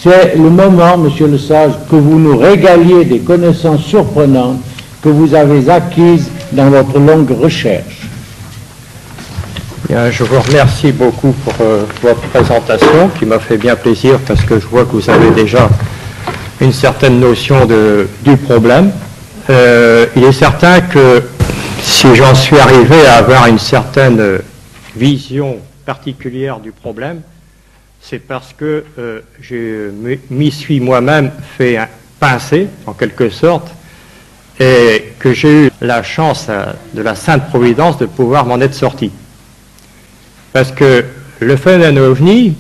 C'est le moment, monsieur le sage, que vous nous régaliez des connaissances surprenantes que vous avez acquises dans votre longue recherche. Bien, je vous remercie beaucoup pour votre présentation qui m'a fait bien plaisir parce que je vois que vous avez déjà une certaine notion du problème. Il est certain que si j'en suis arrivé à avoir une certaine vision particulière du problème, c'est parce que je m'y suis moi-même fait pincer, en quelque sorte, et que j'ai eu la chance de la Sainte Providence de pouvoir m'en être sorti. Parce que le phénomène OVNI,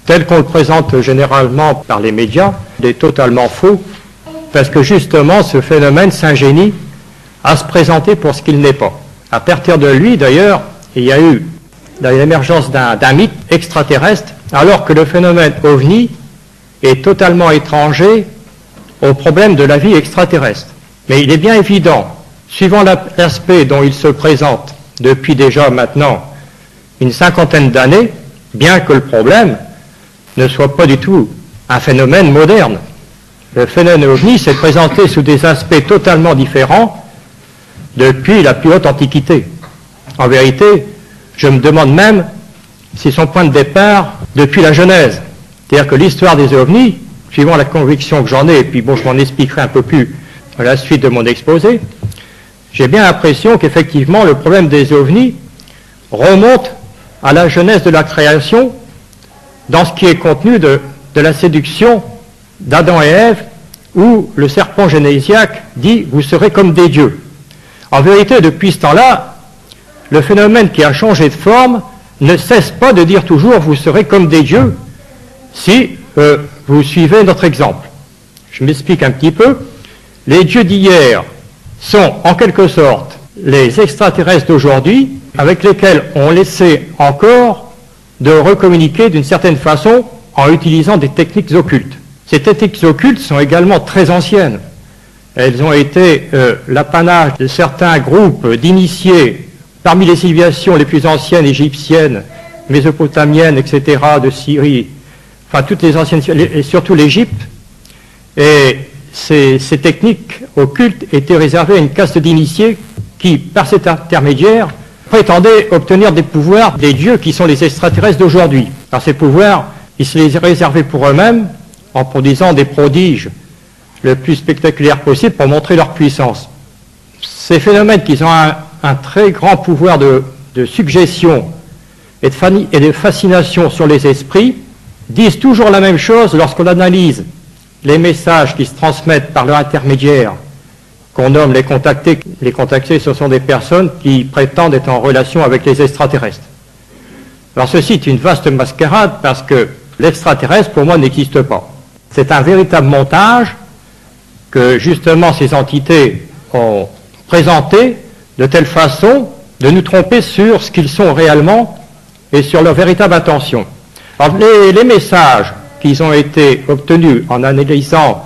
tel qu'on le présente généralement par les médias, est totalement faux, parce que justement ce phénomène s'ingénie à se présenter pour ce qu'il n'est pas. À partir de lui, d'ailleurs, il y a eu l'émergence d'un mythe extraterrestre, alors que le phénomène OVNI est totalement étranger au problème de la vie extraterrestre. Mais il est bien évident, suivant l'aspect dont il se présente depuis déjà maintenant une cinquantaine d'années, bien que le problème ne soit pas du tout un phénomène moderne. Le phénomène OVNI s'est présenté sous des aspects totalement différents depuis la plus haute antiquité. En vérité, je me demande même si son point de départ depuis la Genèse. C'est-à-dire que l'histoire des OVNI, suivant la conviction que j'en ai, et puis bon, je m'en expliquerai un peu plus à la suite de mon exposé, j'ai bien l'impression qu'effectivement le problème des OVNI remonte à la genèse de la création dans ce qui est contenu de la séduction d'Adam et Ève, où le serpent génésiaque dit « vous serez comme des dieux ». En vérité, depuis ce temps-là, le phénomène qui a changé de forme ne cesse pas de dire toujours « vous serez comme des dieux » si vous suivez notre exemple. Je m'explique un petit peu. Les dieux d'hier sont en quelque sorte les extraterrestres d'aujourd'hui avec lesquels on essaie encore de recommuniquer d'une certaine façon en utilisant des techniques occultes. Ces techniques occultes sont également très anciennes. Elles ont été l'apanage de certains groupes d'initiés parmi les civilisations les plus anciennes égyptiennes, mésopotamiennes, etc., de Syrie, enfin toutes les anciennes, et surtout l'Égypte. Et ces techniques occultes étaient réservées à une caste d'initiés qui, par cet intermédiaire, prétendaient obtenir des pouvoirs des dieux qui sont les extraterrestres d'aujourd'hui. Par ces pouvoirs, ils se les réservaient pour eux-mêmes en produisant des prodiges le plus spectaculaires possible pour montrer leur puissance. Ces phénomènes qui ont un très grand pouvoir de suggestion et de fascination sur les esprits disent toujours la même chose lorsqu'on analyse les messages qui se transmettent par leur intermédiaire, qu'on nomme les contactés. Les contactés, ce sont des personnes qui prétendent être en relation avec les extraterrestres. Alors ceci est une vaste mascarade parce que l'extraterrestre, pour moi, n'existe pas. C'est un véritable montage que, justement, ces entités ont présenté de telle façon de nous tromper sur ce qu'ils sont réellement et sur leur véritable intention. Alors, les messages qui ont été obtenus en analysant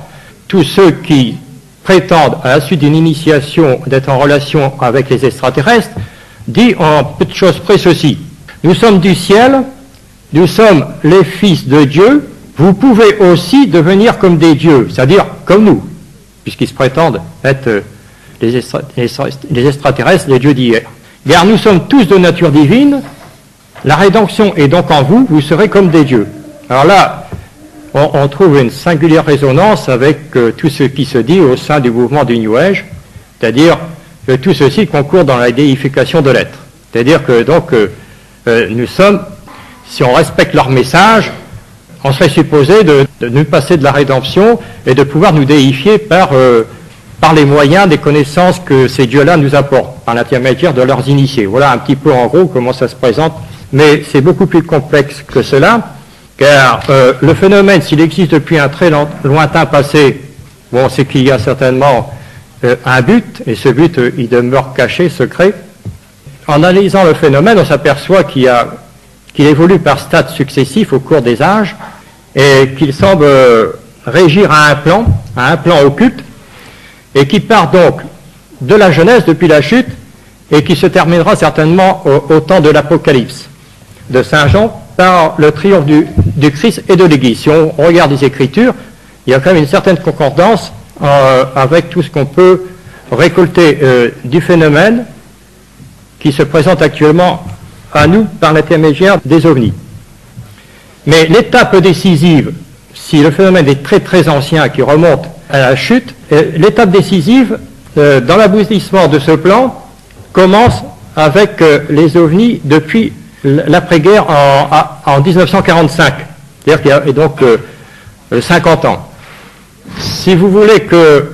tous ceux qui prétendent, à la suite d'une initiation, d'être en relation avec les extraterrestres, dit en peu de choses près ceci. Nous sommes du ciel, nous sommes les fils de Dieu, vous pouvez aussi devenir comme des dieux, c'est-à-dire comme nous, puisqu'ils se prétendent être les extraterrestres, les dieux d'hier. Car nous sommes tous de nature divine, la rédemption est donc en vous, vous serez comme des dieux. Alors là, on trouve une singulière résonance avec tout ce qui se dit au sein du mouvement du New Age, c'est-à-dire que tout ceci concourt dans la déification de l'être. C'est-à-dire que donc nous sommes, si on respecte leur message, on serait supposé de nous passer de la rédemption et de pouvoir nous déifier par les moyens des connaissances que ces dieux-là nous apportent, par l'intermédiaire de leurs initiés. Voilà un petit peu en gros comment ça se présente, mais c'est beaucoup plus complexe que cela. Car le phénomène, s'il existe depuis un très lointain passé, bon, c'est qu'il y a certainement un but, et ce but, il demeure caché, secret. En analysant le phénomène, on s'aperçoit qu'il évolue par stades successifs au cours des âges, et qu'il semble régir à un plan occulte, et qui part donc de la Genèse, depuis la chute, et qui se terminera certainement au temps de l'Apocalypse de Saint Jean, par le triomphe du Christ et de l'Église. Si on regarde les Écritures, il y a quand même une certaine concordance avec tout ce qu'on peut récolter du phénomène qui se présente actuellement à nous par l'intermédiaire des ovnis. Mais l'étape décisive, si le phénomène est très très ancien qui remonte à la chute, l'étape décisive dans l'aboutissement de ce plan commence avec les ovnis depuis l'après-guerre en 1945, c'est-à-dire qu'il y a donc 50 ans. Si vous voulez que,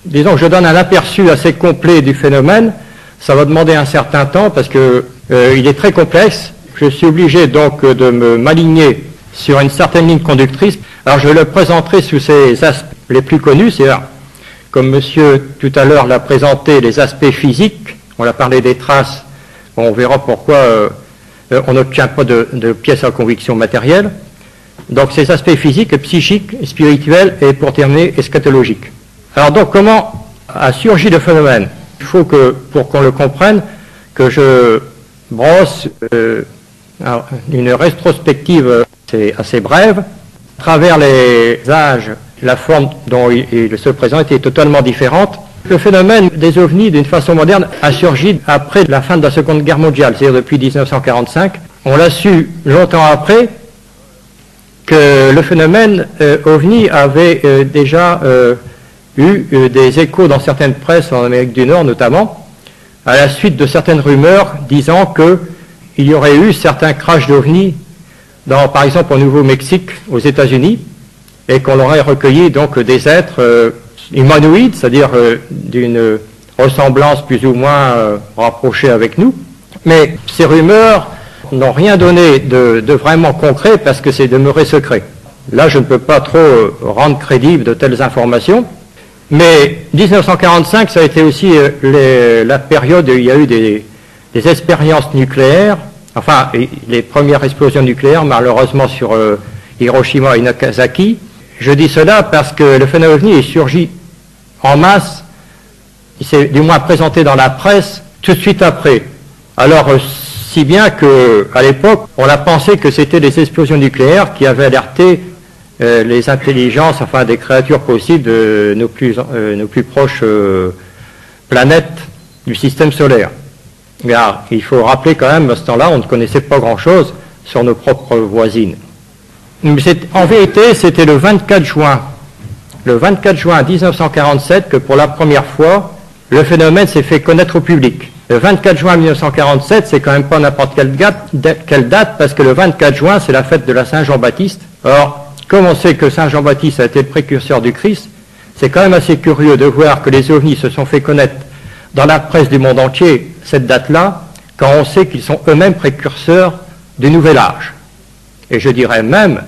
disons que je donne un aperçu assez complet du phénomène, ça va demander un certain temps parce que il est très complexe. Je suis obligé donc de m'aligner sur une certaine ligne conductrice. Alors je le présenterai sous ses aspects les plus connus, c'est-à-dire, comme monsieur tout à l'heure l'a présenté, les aspects physiques, on a parlé des traces, on verra pourquoi on n'obtient pas de pièces à conviction matérielle. Donc ces aspects physiques, psychiques, spirituels et pour terminer, eschatologiques. Alors donc comment a surgi le phénomène? Il faut que, pour qu'on le comprenne, que je brosse une rétrospective assez brève. À travers les âges, la forme dont il se présente est totalement différente. Le phénomène des ovnis, d'une façon moderne, a surgi après la fin de la Seconde Guerre mondiale, c'est-à-dire depuis 1945. On l'a su longtemps après que le phénomène ovni avait déjà eu des échos dans certaines presses en Amérique du Nord notamment, à la suite de certaines rumeurs disant qu'il y aurait eu certains crashs d'ovnis, par exemple au Nouveau-Mexique, aux États-Unis, et qu'on aurait recueilli donc des êtres humanoïdes, c'est-à-dire d'une ressemblance plus ou moins rapprochée avec nous. Mais ces rumeurs n'ont rien donné de vraiment concret parce que c'est demeuré secret. Là, je ne peux pas trop rendre crédible de telles informations. Mais 1945, ça a été aussi la période où il y a eu des expériences nucléaires, enfin, les premières explosions nucléaires, malheureusement sur Hiroshima et Nagasaki. Je dis cela parce que le phénomène ovni est surgi en masse, il s'est du moins présenté dans la presse tout de suite après. Alors, si bien qu'à l'époque, on a pensé que c'était les explosions nucléaires qui avaient alerté les intelligences, enfin des créatures possibles de nos plus proches planètes du système solaire. Car il faut rappeler quand même, à ce temps-là, on ne connaissait pas grand-chose sur nos propres voisines. Mais en vérité, c'était le 24 juin 1947 que pour la première fois, le phénomène s'est fait connaître au public. Le 24 juin 1947, c'est quand même pas n'importe quelle date, parce que le 24 juin, c'est la fête de la Saint-Jean-Baptiste. Or, comme on sait que Saint Jean-Baptiste a été le précurseur du Christ, c'est quand même assez curieux de voir que les ovnis se sont fait connaître dans la presse du monde entier cette date-là, quand on sait qu'ils sont eux-mêmes précurseurs du Nouvel Âge. Et je dirais même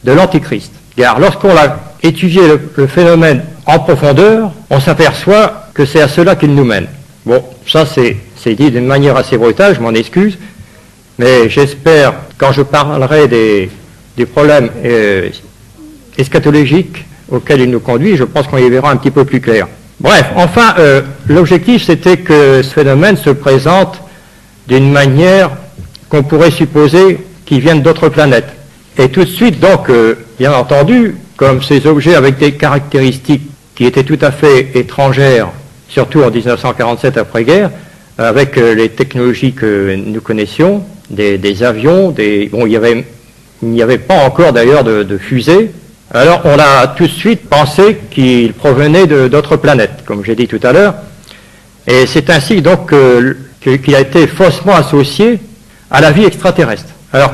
de l'Antichrist. Car lorsqu'on a étudié le phénomène en profondeur, on s'aperçoit que c'est à cela qu'il nous mène. Bon, ça c'est dit d'une manière assez brutale, je m'en excuse, mais j'espère, quand je parlerai des problèmes eschatologiques auxquels il nous conduit, je pense qu'on y verra un petit peu plus clair. Bref, enfin, l'objectif c'était que ce phénomène se présente d'une manière qu'on pourrait supposer qu'il vienne d'autres planètes. Et tout de suite, donc, bien entendu, comme ces objets avec des caractéristiques qui étaient tout à fait étrangères, surtout en 1947 après-guerre, avec les technologies que nous connaissions, des avions, bon, il n'y avait pas encore d'ailleurs de fusées. Alors on a tout de suite pensé qu'ils provenaient d'autres planètes, comme j'ai dit tout à l'heure. Et c'est ainsi donc qu'il a été faussement associé à la vie extraterrestre. Alors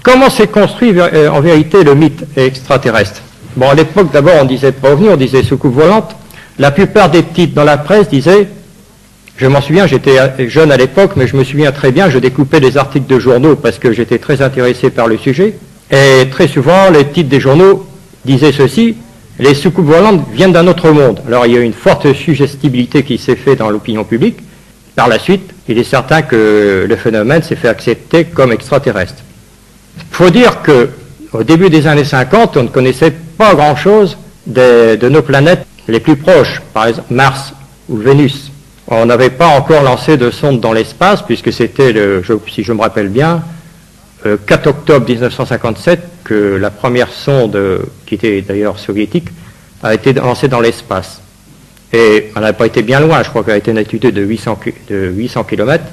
comment s'est construit en vérité le mythe extraterrestre? Bon, à l'époque d'abord on disait pas ovni, on disait soucoupe volante. La plupart des titres dans la presse disaient, je m'en souviens, j'étais jeune à l'époque, mais je me souviens très bien, je découpais des articles de journaux parce que j'étais très intéressé par le sujet. Et très souvent, les titres des journaux disaient ceci, les soucoupes volantes viennent d'un autre monde. Alors il y a eu une forte suggestibilité qui s'est faite dans l'opinion publique. Par la suite, il est certain que le phénomène s'est fait accepter comme extraterrestre. Il faut dire qu'au début des années 50, on ne connaissait pas grand-chose de nos planètes les plus proches, par exemple Mars ou Vénus. On n'avait pas encore lancé de sonde dans l'espace, puisque c'était, si je me rappelle bien, 4 octobre 1957 que la première sonde, qui était d'ailleurs soviétique, a été lancée dans l'espace. Et elle n'a pas été bien loin, je crois qu'elle a été une altitude de 800 km.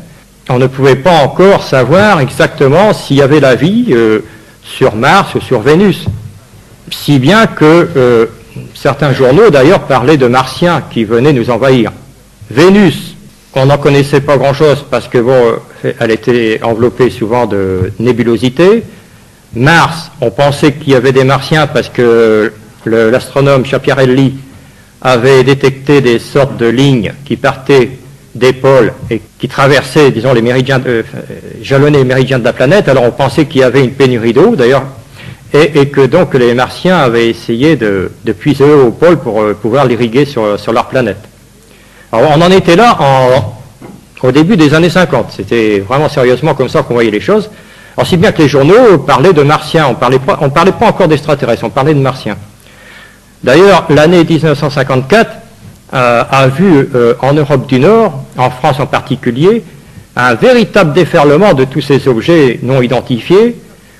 On ne pouvait pas encore savoir exactement s'il y avait la vie sur Mars ou sur Vénus. Si bien que certains journaux d'ailleurs parlaient de martiens qui venaient nous envahir. Vénus, on n'en connaissait pas grand-chose parce que bon, elle était enveloppée souvent de nébulosité. Mars, on pensait qu'il y avait des martiens parce que l'astronome Schiaparelli avait détecté des sortes de lignes qui partaient des pôles et qui traversaient, disons, les méridiens, jalonnaient les méridiens de la planète. Alors on pensait qu'il y avait une pénurie d'eau, d'ailleurs, et que donc les Martiens avaient essayé de puiser au pôle pour pouvoir l'irriguer sur leur planète. Alors on en était là au début des années 50. C'était vraiment sérieusement comme ça qu'on voyait les choses. Alors si bien que les journaux parlaient de Martiens, on parlait pas encore d'extraterrestres, on parlait de Martiens. D'ailleurs, l'année 1954 a vu en Europe du Nord, en France en particulier, un véritable déferlement de tous ces objets non identifiés.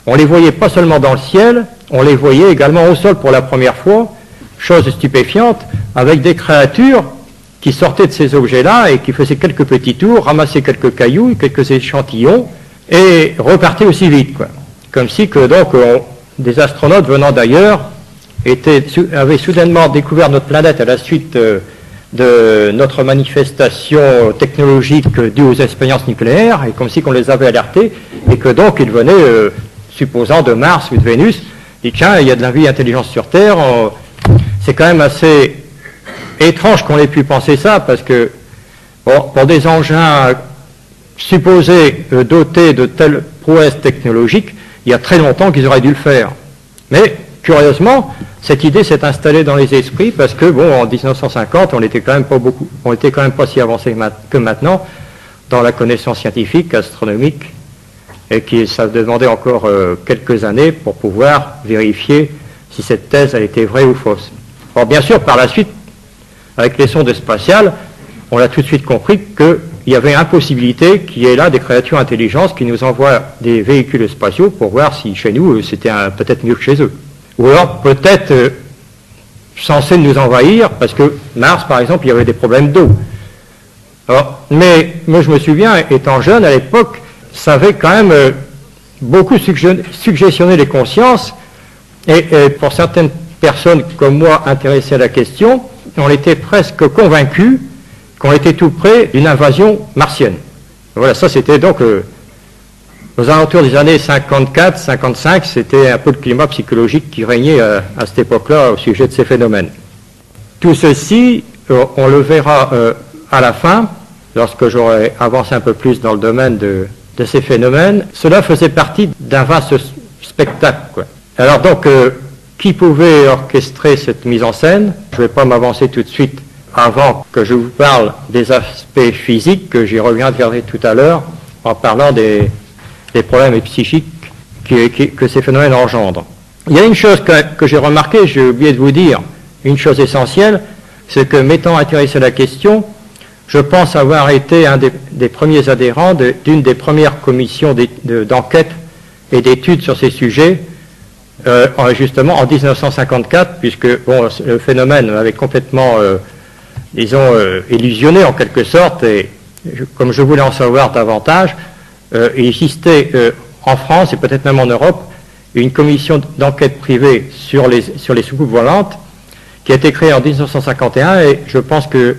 On les voyait pas seulement dans le ciel, on les voyait également au sol pour la première fois, chose stupéfiante, avec des créatures qui sortaient de ces objets-là et qui faisaient quelques petits tours, ramassaient quelques cailloux, quelques échantillons, et repartaient aussi vite, quoi. Comme si que donc des astronautes venant d'ailleurs avaient soudainement découvert notre planète à la suite de notre manifestation technologique due aux expériences nucléaires, et comme si qu'on les avait alertés, et que donc ils venaient, supposant de Mars ou de Vénus, et tiens, il y a de la vie intelligente sur Terre. C'est quand même assez étrange qu'on ait pu penser ça, parce que bon, pour des engins supposés dotés de telles prouesses technologiques, il y a très longtemps qu'ils auraient dû le faire. Mais curieusement, cette idée s'est installée dans les esprits parce que, bon, en 1950, on était quand même pas si avancé que maintenant dans la connaissance scientifique, astronomique, et que ça demandait encore quelques années pour pouvoir vérifier si cette thèse a été vraie ou fausse. Alors, bien sûr, par la suite, avec les sondes spatiales, on a tout de suite compris qu'il y avait impossibilité qu'il y ait là des créatures intelligentes qui nous envoient des véhicules spatiaux pour voir si chez nous c'était peut-être mieux que chez eux. Ou alors peut-être censé nous envahir, parce que Mars, par exemple, il y avait des problèmes d'eau. Mais moi, je me souviens, étant jeune à l'époque, ça avait quand même beaucoup suggestionné les consciences, et pour certaines personnes comme moi intéressées à la question, on était presque convaincus qu'on était tout près d'une invasion martienne. Voilà, ça c'était donc aux alentours des années 54, 55, c'était un peu le climat psychologique qui régnait à cette époque-là au sujet de ces phénomènes. Tout ceci, on le verra à la fin, lorsque j'aurai avancé un peu plus dans le domaine de ces phénomènes. Cela faisait partie d'un vaste spectacle, quoi. Alors donc, qui pouvait orchestrer cette mise en scène? Je ne vais pas m'avancer tout de suite avant que je vous parle des aspects physiques, que j'y reviendrai tout à l'heure, en parlant des problèmes psychiques que ces phénomènes engendrent. Il y a une chose que j'ai remarquée, j'ai oublié de vous dire, une chose essentielle, c'est que m'étant intéressé à la question, je pense avoir été un des premiers adhérents d'une des premières commissions d'enquête et d'études sur ces sujets, justement en 1954, puisque bon, le phénomène avait complètement, disons, illusionné en quelque sorte, et comme je voulais en savoir davantage, il existait en France et peut-être même en Europe une commission d'enquête privée sur les soucoupes volantes qui a été créée en 1951, et je pense que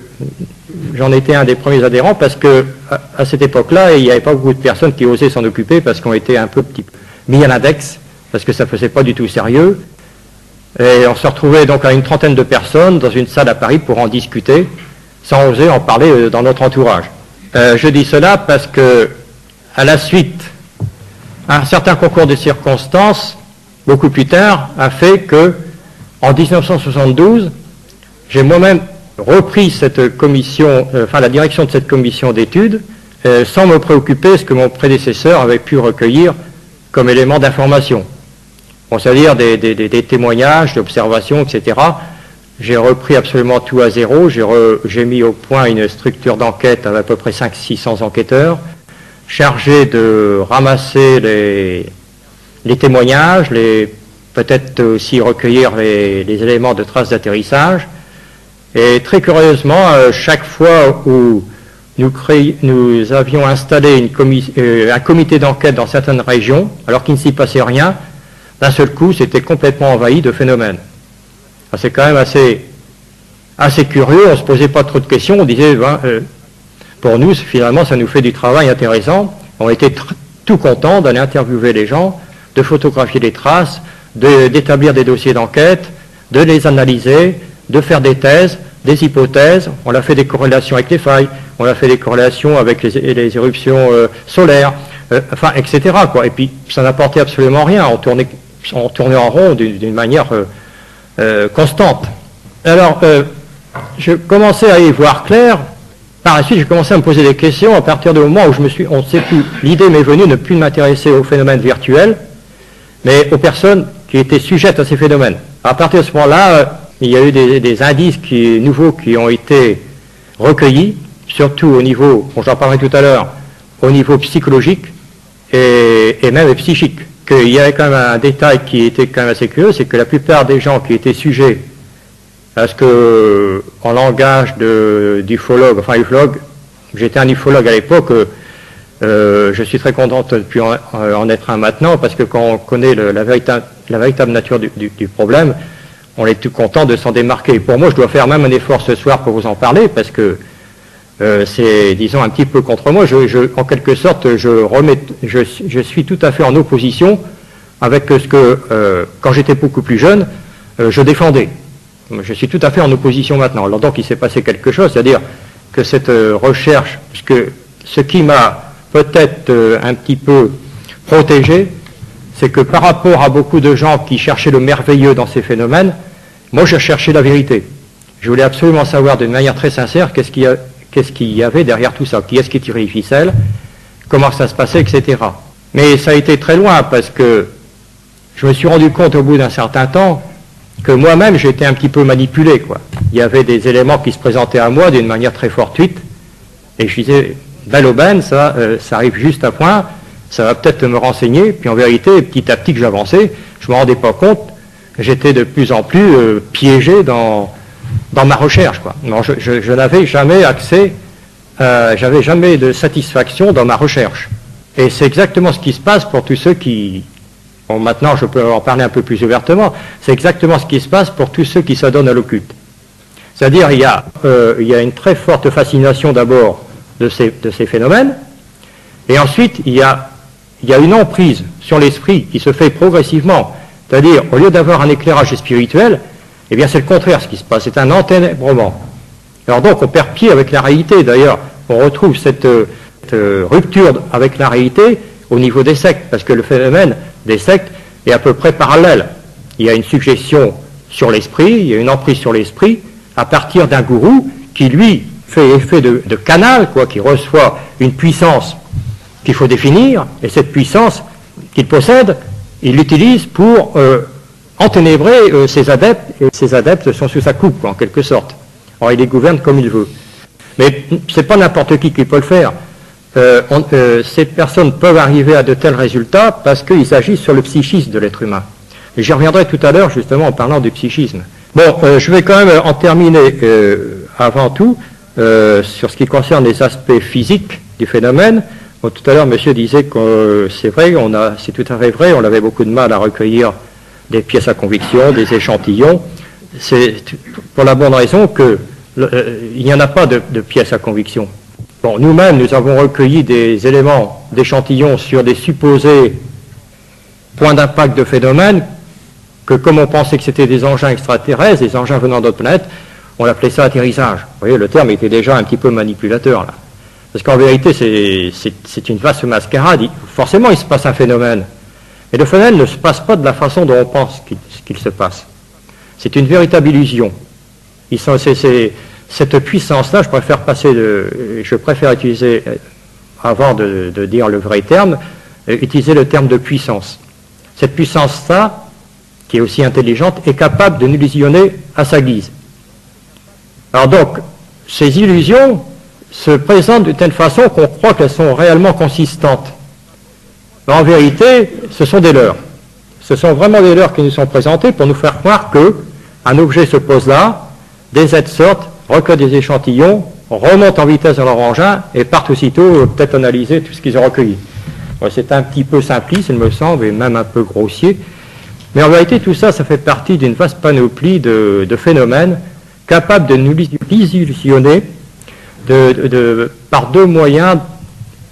j'en étais un des premiers adhérents parce que à cette époque-là, il n'y avait pas beaucoup de personnes qui osaient s'en occuper parce qu'on était un peu mis à l'index, parce que ça ne faisait pas du tout sérieux. Et on se retrouvait donc à une trentaine de personnes dans une salle à Paris pour en discuter, sans oser en parler dans notre entourage. Je dis cela parce que, à la suite, un certain concours de circonstances, beaucoup plus tard, a fait que, en 1972, j'ai moi-même repris cette commission, la direction de cette commission d'études, sans me préoccuper de ce que mon prédécesseur avait pu recueillir comme élément d'information. Bon, c'est-à-dire des témoignages, d'observations, etc. J'ai repris absolument tout à zéro. J'ai mis au point une structure d'enquête avec à peu près 500-600 enquêteurs, chargés de ramasser les témoignages, peut-être aussi recueillir les éléments de traces d'atterrissage. Et très curieusement, chaque fois où nous avions installé un comité d'enquête dans certaines régions, alors qu'il ne s'y passait rien, d'un seul coup, c'était complètement envahi de phénomènes. C'est quand même assez curieux, on ne se posait pas trop de questions, on disait, pour nous, finalement, ça nous fait du travail intéressant. On était tout contents d'aller interviewer les gens, de photographier les traces, d'établir des dossiers d'enquête, de les analyser, de faire des thèses, des hypothèses. On a fait des corrélations avec les failles, on a fait des corrélations avec les éruptions solaires, etc., quoi. Et puis, ça n'apportait absolument rien. On tournait en rond d'une manière constante. Alors, je commençais à y voir clair. Par la suite, j'ai commencé à me poser des questions à partir du moment où on ne sait plus, l'idée m'est venue de ne plus m'intéresser aux phénomènes virtuels, mais aux personnes qui étaient sujettes à ces phénomènes. À partir de ce moment-là, il y a eu des indices nouveaux qui ont été recueillis, surtout au niveau, j'en parlerai tout à l'heure, au niveau psychologique et même psychique. Il y avait quand même un détail qui était quand même assez curieux, c'est que la plupart des gens qui étaient sujets à ce que, en langage d'ufologue, j'étais un ufologue à l'époque, je suis très content de ne plus en être un maintenant, parce que quand on connaît la véritable nature du problème, on est tout content de s'en démarquer. Pour moi, je dois faire même un effort ce soir pour vous en parler, parce que c'est, disons, un petit peu contre moi. En quelque sorte, je suis tout à fait en opposition avec ce que, quand j'étais beaucoup plus jeune, je défendais. Je suis tout à fait en opposition maintenant. Alors donc, il s'est passé quelque chose, c'est-à-dire que cette recherche, puisque ce qui m'a peut-être un petit peu protégé, c'est que par rapport à beaucoup de gens qui cherchaient le merveilleux dans ces phénomènes, moi, je cherchais la vérité. Je voulais absolument savoir d'une manière très sincère qu'est-ce qu'il y avait derrière tout ça, qui est-ce qui tirait les ficelles, comment ça se passait, etc. Mais ça a été très loin, parce que je me suis rendu compte au bout d'un certain temps que moi-même, j'étais un petit peu manipulé, quoi. Il y avait des éléments qui se présentaient à moi d'une manière très fortuite, et je disais, belle aubaine, ça arrive juste à point, ça va peut-être me renseigner, puis en vérité, petit à petit que j'avançais, je ne me rendais pas compte, j'étais de plus en plus piégé dans ma recherche, quoi. Non, je n'avais jamais accès, j'avais jamais de satisfaction dans ma recherche. Et c'est exactement ce qui se passe pour tous ceux qui... Bon, maintenant, je peux en parler un peu plus ouvertement. C'est exactement ce qui se passe pour tous ceux qui s'adonnent à l'occulte. C'est-à-dire, il y a une très forte fascination d'abord de ces phénomènes, et ensuite, il y a une emprise sur l'esprit qui se fait progressivement. C'est-à-dire, au lieu d'avoir un éclairage spirituel, eh bien, c'est le contraire ce qui se passe. C'est un enténébrement. Alors donc, on perd pied avec la réalité. D'ailleurs, on retrouve cette rupture avec la réalité au niveau des sectes, parce que le phénomène des sectes est à peu près parallèle. Il y a une suggestion sur l'esprit, il y a une emprise sur l'esprit, à partir d'un gourou qui, lui, fait effet de canal, quoi, qui reçoit une puissance qu'il faut définir, et cette puissance qu'il possède, il l'utilise pour enténébrer ses adeptes, et ses adeptes sont sous sa coupe, quoi, en quelque sorte. Alors, il les gouverne comme il veut. Mais c'est pas n'importe qui peut le faire. Ces personnes peuvent arriver à de tels résultats parce qu'ils agissent sur le psychisme de l'être humain. Et j'y reviendrai tout à l'heure justement en parlant du psychisme. Bon, je vais quand même en terminer avant tout sur ce qui concerne les aspects physiques du phénomène. Bon, tout à l'heure, monsieur disait que c'est vrai, c'est tout à fait vrai, on avait beaucoup de mal à recueillir des pièces à conviction, des échantillons. C'est pour la bonne raison que il n'y en a pas de pièces à conviction. Bon, nous-mêmes, nous avons recueilli des éléments d'échantillons sur des supposés points d'impact de phénomènes que, comme on pensait que c'était des engins extraterrestres, des engins venant d'autres planètes, on appelait ça atterrissage. Vous voyez, le terme était déjà un petit peu manipulateur, là. Parce qu'en vérité, c'est une vaste mascarade. Forcément, il se passe un phénomène. Mais le phénomène ne se passe pas de la façon dont on pense qu'il se passe. C'est une véritable illusion. Cette puissance-là, je préfère utiliser, avant de dire le vrai terme, utiliser le terme de puissance. Cette puissance-là, qui est aussi intelligente, est capable de nous illusionner à sa guise. Alors donc, ces illusions se présentent de telle façon qu'on croit qu'elles sont réellement consistantes. Mais en vérité, ce sont des leurres. Ce sont vraiment des leurres qui nous sont présentées pour nous faire croire qu'un objet se pose là, des êtres sortent, recueillent des échantillons, remontent en vitesse dans leur engin et partent aussitôt peut-être analyser tout ce qu'ils ont recueilli. Bon, c'est un petit peu simpliste, il me semble, et même un peu grossier. Mais en vérité, tout ça, ça fait partie d'une vaste panoplie de phénomènes capables de nous illusionner par deux moyens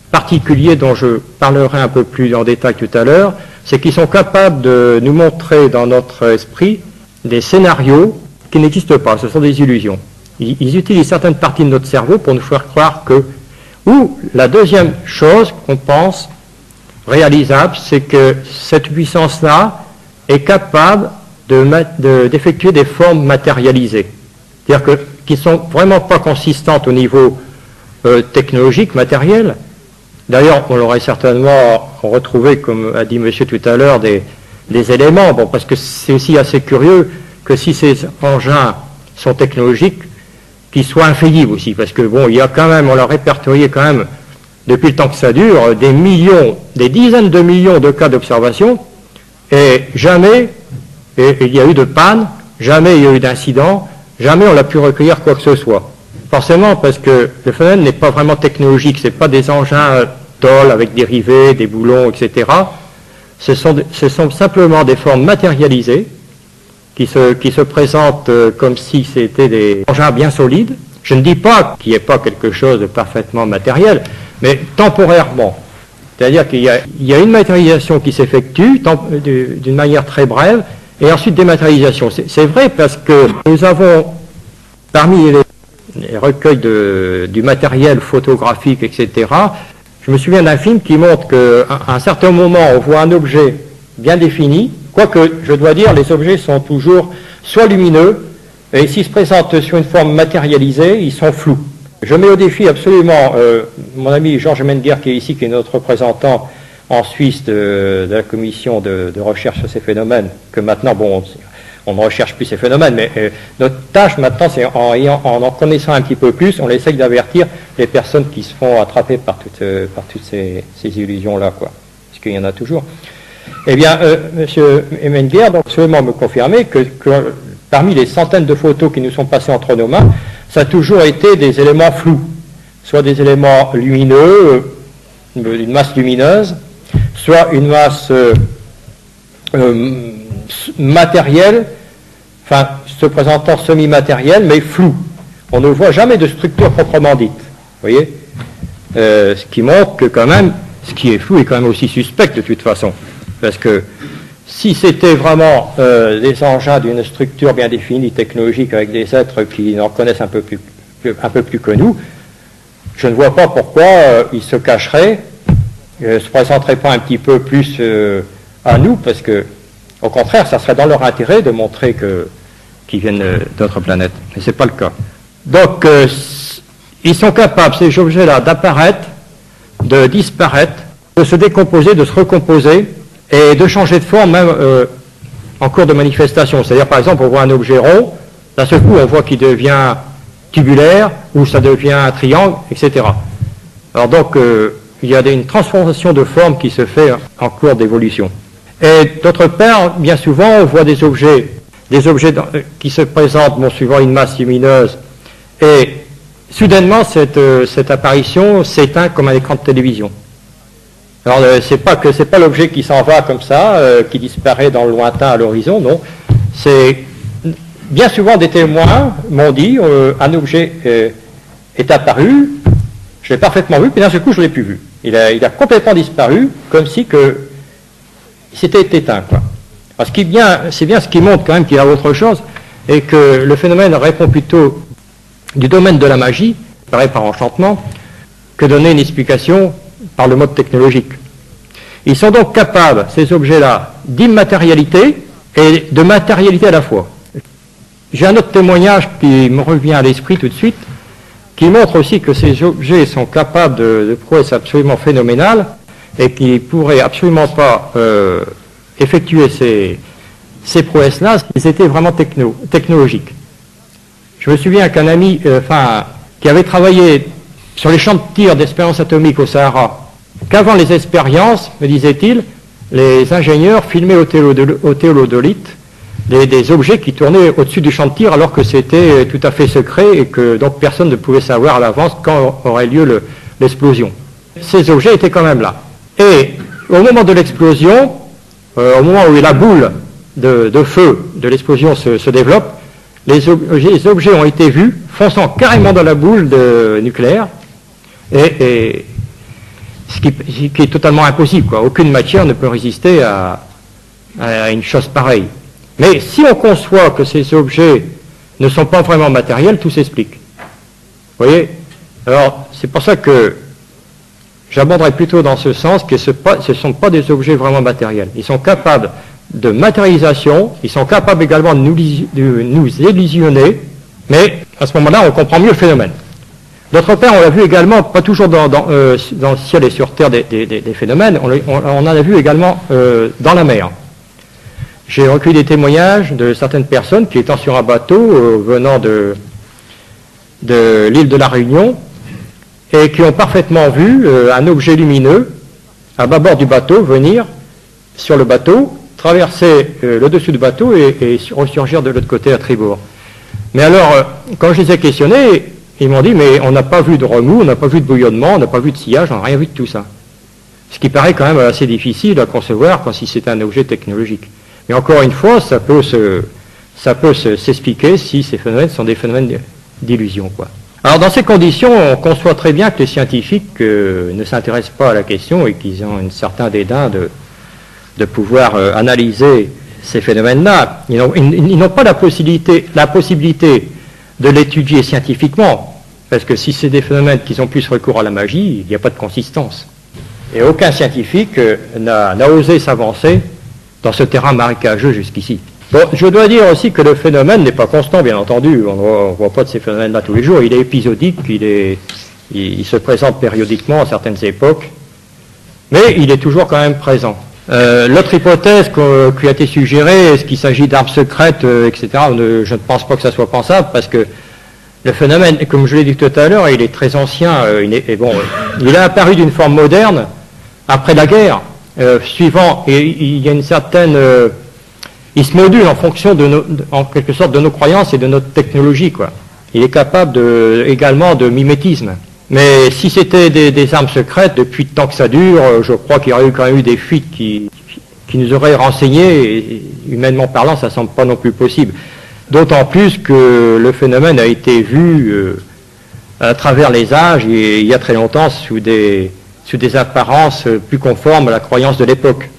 particuliers dont je parlerai un peu plus en détail tout à l'heure. C'est qu'ils sont capables de nous montrer dans notre esprit des scénarios qui n'existent pas, ce sont des illusions. Ils utilisent certaines parties de notre cerveau pour nous faire croire que... Ou la deuxième chose qu'on pense réalisable, c'est que cette puissance-là est capable d'effectuer des formes matérialisées. C'est-à-dire qui ne sont vraiment pas consistantes au niveau technologique, matériel. D'ailleurs, on l'aurait certainement retrouvé, comme a dit monsieur tout à l'heure, des éléments, bon, parce que c'est aussi assez curieux que si ces engins sont technologiques, qu'ils soient infaillibles aussi, parce que bon, il y a quand même, on l'a répertorié quand même, depuis le temps que ça dure, des millions, des dizaines de millions de cas d'observation, et jamais il y a eu de panne, jamais il y a eu d'incident, jamais on a pu recueillir quoi que ce soit. Forcément, parce que le phénomène n'est pas vraiment technologique, ce n'est pas des engins tôles avec des rivets, des boulons, etc. Ce sont simplement des formes matérialisées qui se présentent comme si c'était des engins bien solides. Je ne dis pas qu'il n'y ait pas quelque chose de parfaitement matériel, mais temporairement. C'est-à-dire qu'il y a une matérialisation qui s'effectue d'une manière très brève, et ensuite dématérialisation. C'est vrai parce que nous avons, parmi les recueils du matériel photographique, etc., je me souviens d'un film qui montre qu'à un certain moment, on voit un objet bien défini, quoique, je dois dire, les objets sont toujours soit lumineux, et s'ils se présentent sur une forme matérialisée, ils sont flous. Je mets au défi absolument mon ami Georges Menguer, qui est ici, qui est notre représentant en Suisse de la commission de recherche sur ces phénomènes, que maintenant, bon, on ne recherche plus ces phénomènes, mais notre tâche maintenant, c'est en connaissant un petit peu plus, on essaye d'avertir les personnes qui se font attraper par toutes ces illusions-là, quoi, parce qu'il y en a toujours. Eh bien, M. Menguer, donc, seulement me confirmer que parmi les centaines de photos qui nous sont passées entre nos mains, ça a toujours été des éléments flous, soit des éléments lumineux, une masse lumineuse, soit une masse matérielle, enfin se présentant semi-matérielle, mais floue. On ne voit jamais de structure proprement dite. Vous voyez, ce qui montre que quand même, ce qui est flou est quand même aussi suspect de toute façon. Parce que si c'était vraiment des engins d'une structure bien définie, technologique, avec des êtres qui en connaissent un peu plus que nous, je ne vois pas pourquoi ils se cacheraient, se présenteraient pas un petit peu plus à nous, parce que, au contraire, ça serait dans leur intérêt de montrer qu'ils viennent d'autres planètes. Mais ce n'est pas le cas. Donc, ils sont capables, ces objets-là, d'apparaître, de disparaître, de se décomposer, de se recomposer, et de changer de forme même en cours de manifestation. C'est-à-dire, par exemple, on voit un objet rond, d'un seul coup, on voit qu'il devient tubulaire, ou ça devient un triangle, etc. Alors donc, il y a une transformation de forme qui se fait en cours d'évolution. Et d'autre part, bien souvent, on voit des objets qui se présentent, bon, suivant une masse lumineuse, et soudainement, cette apparition s'éteint comme un écran de télévision. Alors, c'est pas l'objet qui s'en va comme ça, qui disparaît dans le lointain à l'horizon, non. C'est bien souvent des témoins m'ont dit, un objet est apparu, je l'ai parfaitement vu, puis d'un seul coup, je ne l'ai plus vu. Il a complètement disparu, comme si il s'était éteint, quoi. Alors, c'est bien ce qui montre quand même qu'il y a autre chose, et que le phénomène répond plutôt du domaine de la magie, pareil par enchantement, que donner une explication par le mode technologique. Ils sont donc capables, ces objets-là, d'immatérialité et de matérialité à la fois. J'ai un autre témoignage qui me revient à l'esprit tout de suite, qui montre aussi que ces objets sont capables de prouesses absolument phénoménales et qui ne pourraient absolument pas effectuer ces prouesses-là s'ils étaient vraiment technologiques. Je me souviens qu'un ami qui avait travaillé sur les champs de tir d'expériences atomiques au Sahara, qu'avant les expériences, me disait-il, les ingénieurs filmaient au théodolite des objets qui tournaient au-dessus du champ de tir alors que c'était tout à fait secret et que donc personne ne pouvait savoir à l'avance quand aurait lieu l'explosion. Ces objets étaient quand même là. Et au moment de l'explosion, au moment où la boule de feu de l'explosion se développe, les objets ont été vus fonçant carrément dans la boule nucléaire, et ce qui est totalement impossible, quoi. Aucune matière ne peut résister à une chose pareille. Mais si on conçoit que ces objets ne sont pas vraiment matériels, tout s'explique. Vous voyez? Alors, c'est pour ça que j'aborderai plutôt dans ce sens que ce ne sont pas des objets vraiment matériels. Ils sont capables de matérialisation, ils sont capables également de nous illusionner, mais à ce moment-là, on comprend mieux le phénomène. D'autre part, on l'a vu également, pas toujours dans le ciel et sur terre des phénomènes, on en a vu également dans la mer. J'ai recueilli des témoignages de certaines personnes qui étant sur un bateau venant de l'île de la Réunion et qui ont parfaitement vu un objet lumineux à bâbord du bateau venir sur le bateau, traverser le dessus du bateau et ressurgir de l'autre côté à tribord. Mais alors, quand je les ai questionnés, ils m'ont dit, mais on n'a pas vu de remous, on n'a pas vu de bouillonnement, on n'a pas vu de sillage, on n'a rien vu de tout ça. Ce qui paraît quand même assez difficile à concevoir quand si c'est un objet technologique. Mais encore une fois, ça peut s'expliquer si ces phénomènes sont des phénomènes d'illusion, quoi. Alors dans ces conditions, on conçoit très bien que les scientifiques ne s'intéressent pas à la question et qu'ils ont un certain dédain de pouvoir analyser ces phénomènes-là. Ils n'ont pas la possibilité de l'étudier scientifiquement, parce que si c'est des phénomènes qui ont plus recours à la magie, il n'y a pas de consistance. Et aucun scientifique n'a osé s'avancer dans ce terrain marécageux jusqu'ici. Bon, je dois dire aussi que le phénomène n'est pas constant, bien entendu. On ne voit pas de ces phénomènes-là tous les jours. Il est épisodique, il se présente périodiquement à certaines époques, mais il est toujours quand même présent. L'autre hypothèse qui a été suggérée, est-ce qu'il s'agit d'armes secrètes, etc., je ne pense pas que ça soit pensable, parce que le phénomène, comme je l'ai dit tout à l'heure, il est très ancien. Il a apparu d'une forme moderne après la guerre, suivant, et il y a une certaine... il se module en fonction en quelque sorte de nos croyances et de notre technologie, quoi. Il est capable également de mimétisme. Mais si c'était des armes secrètes, depuis le temps que ça dure, je crois qu'il y aurait quand même eu des fuites qui nous auraient renseigné, et humainement parlant, ça ne semble pas non plus possible. D'autant plus que le phénomène a été vu à travers les âges, et il y a très longtemps, sous des apparences plus conformes à la croyance de l'époque.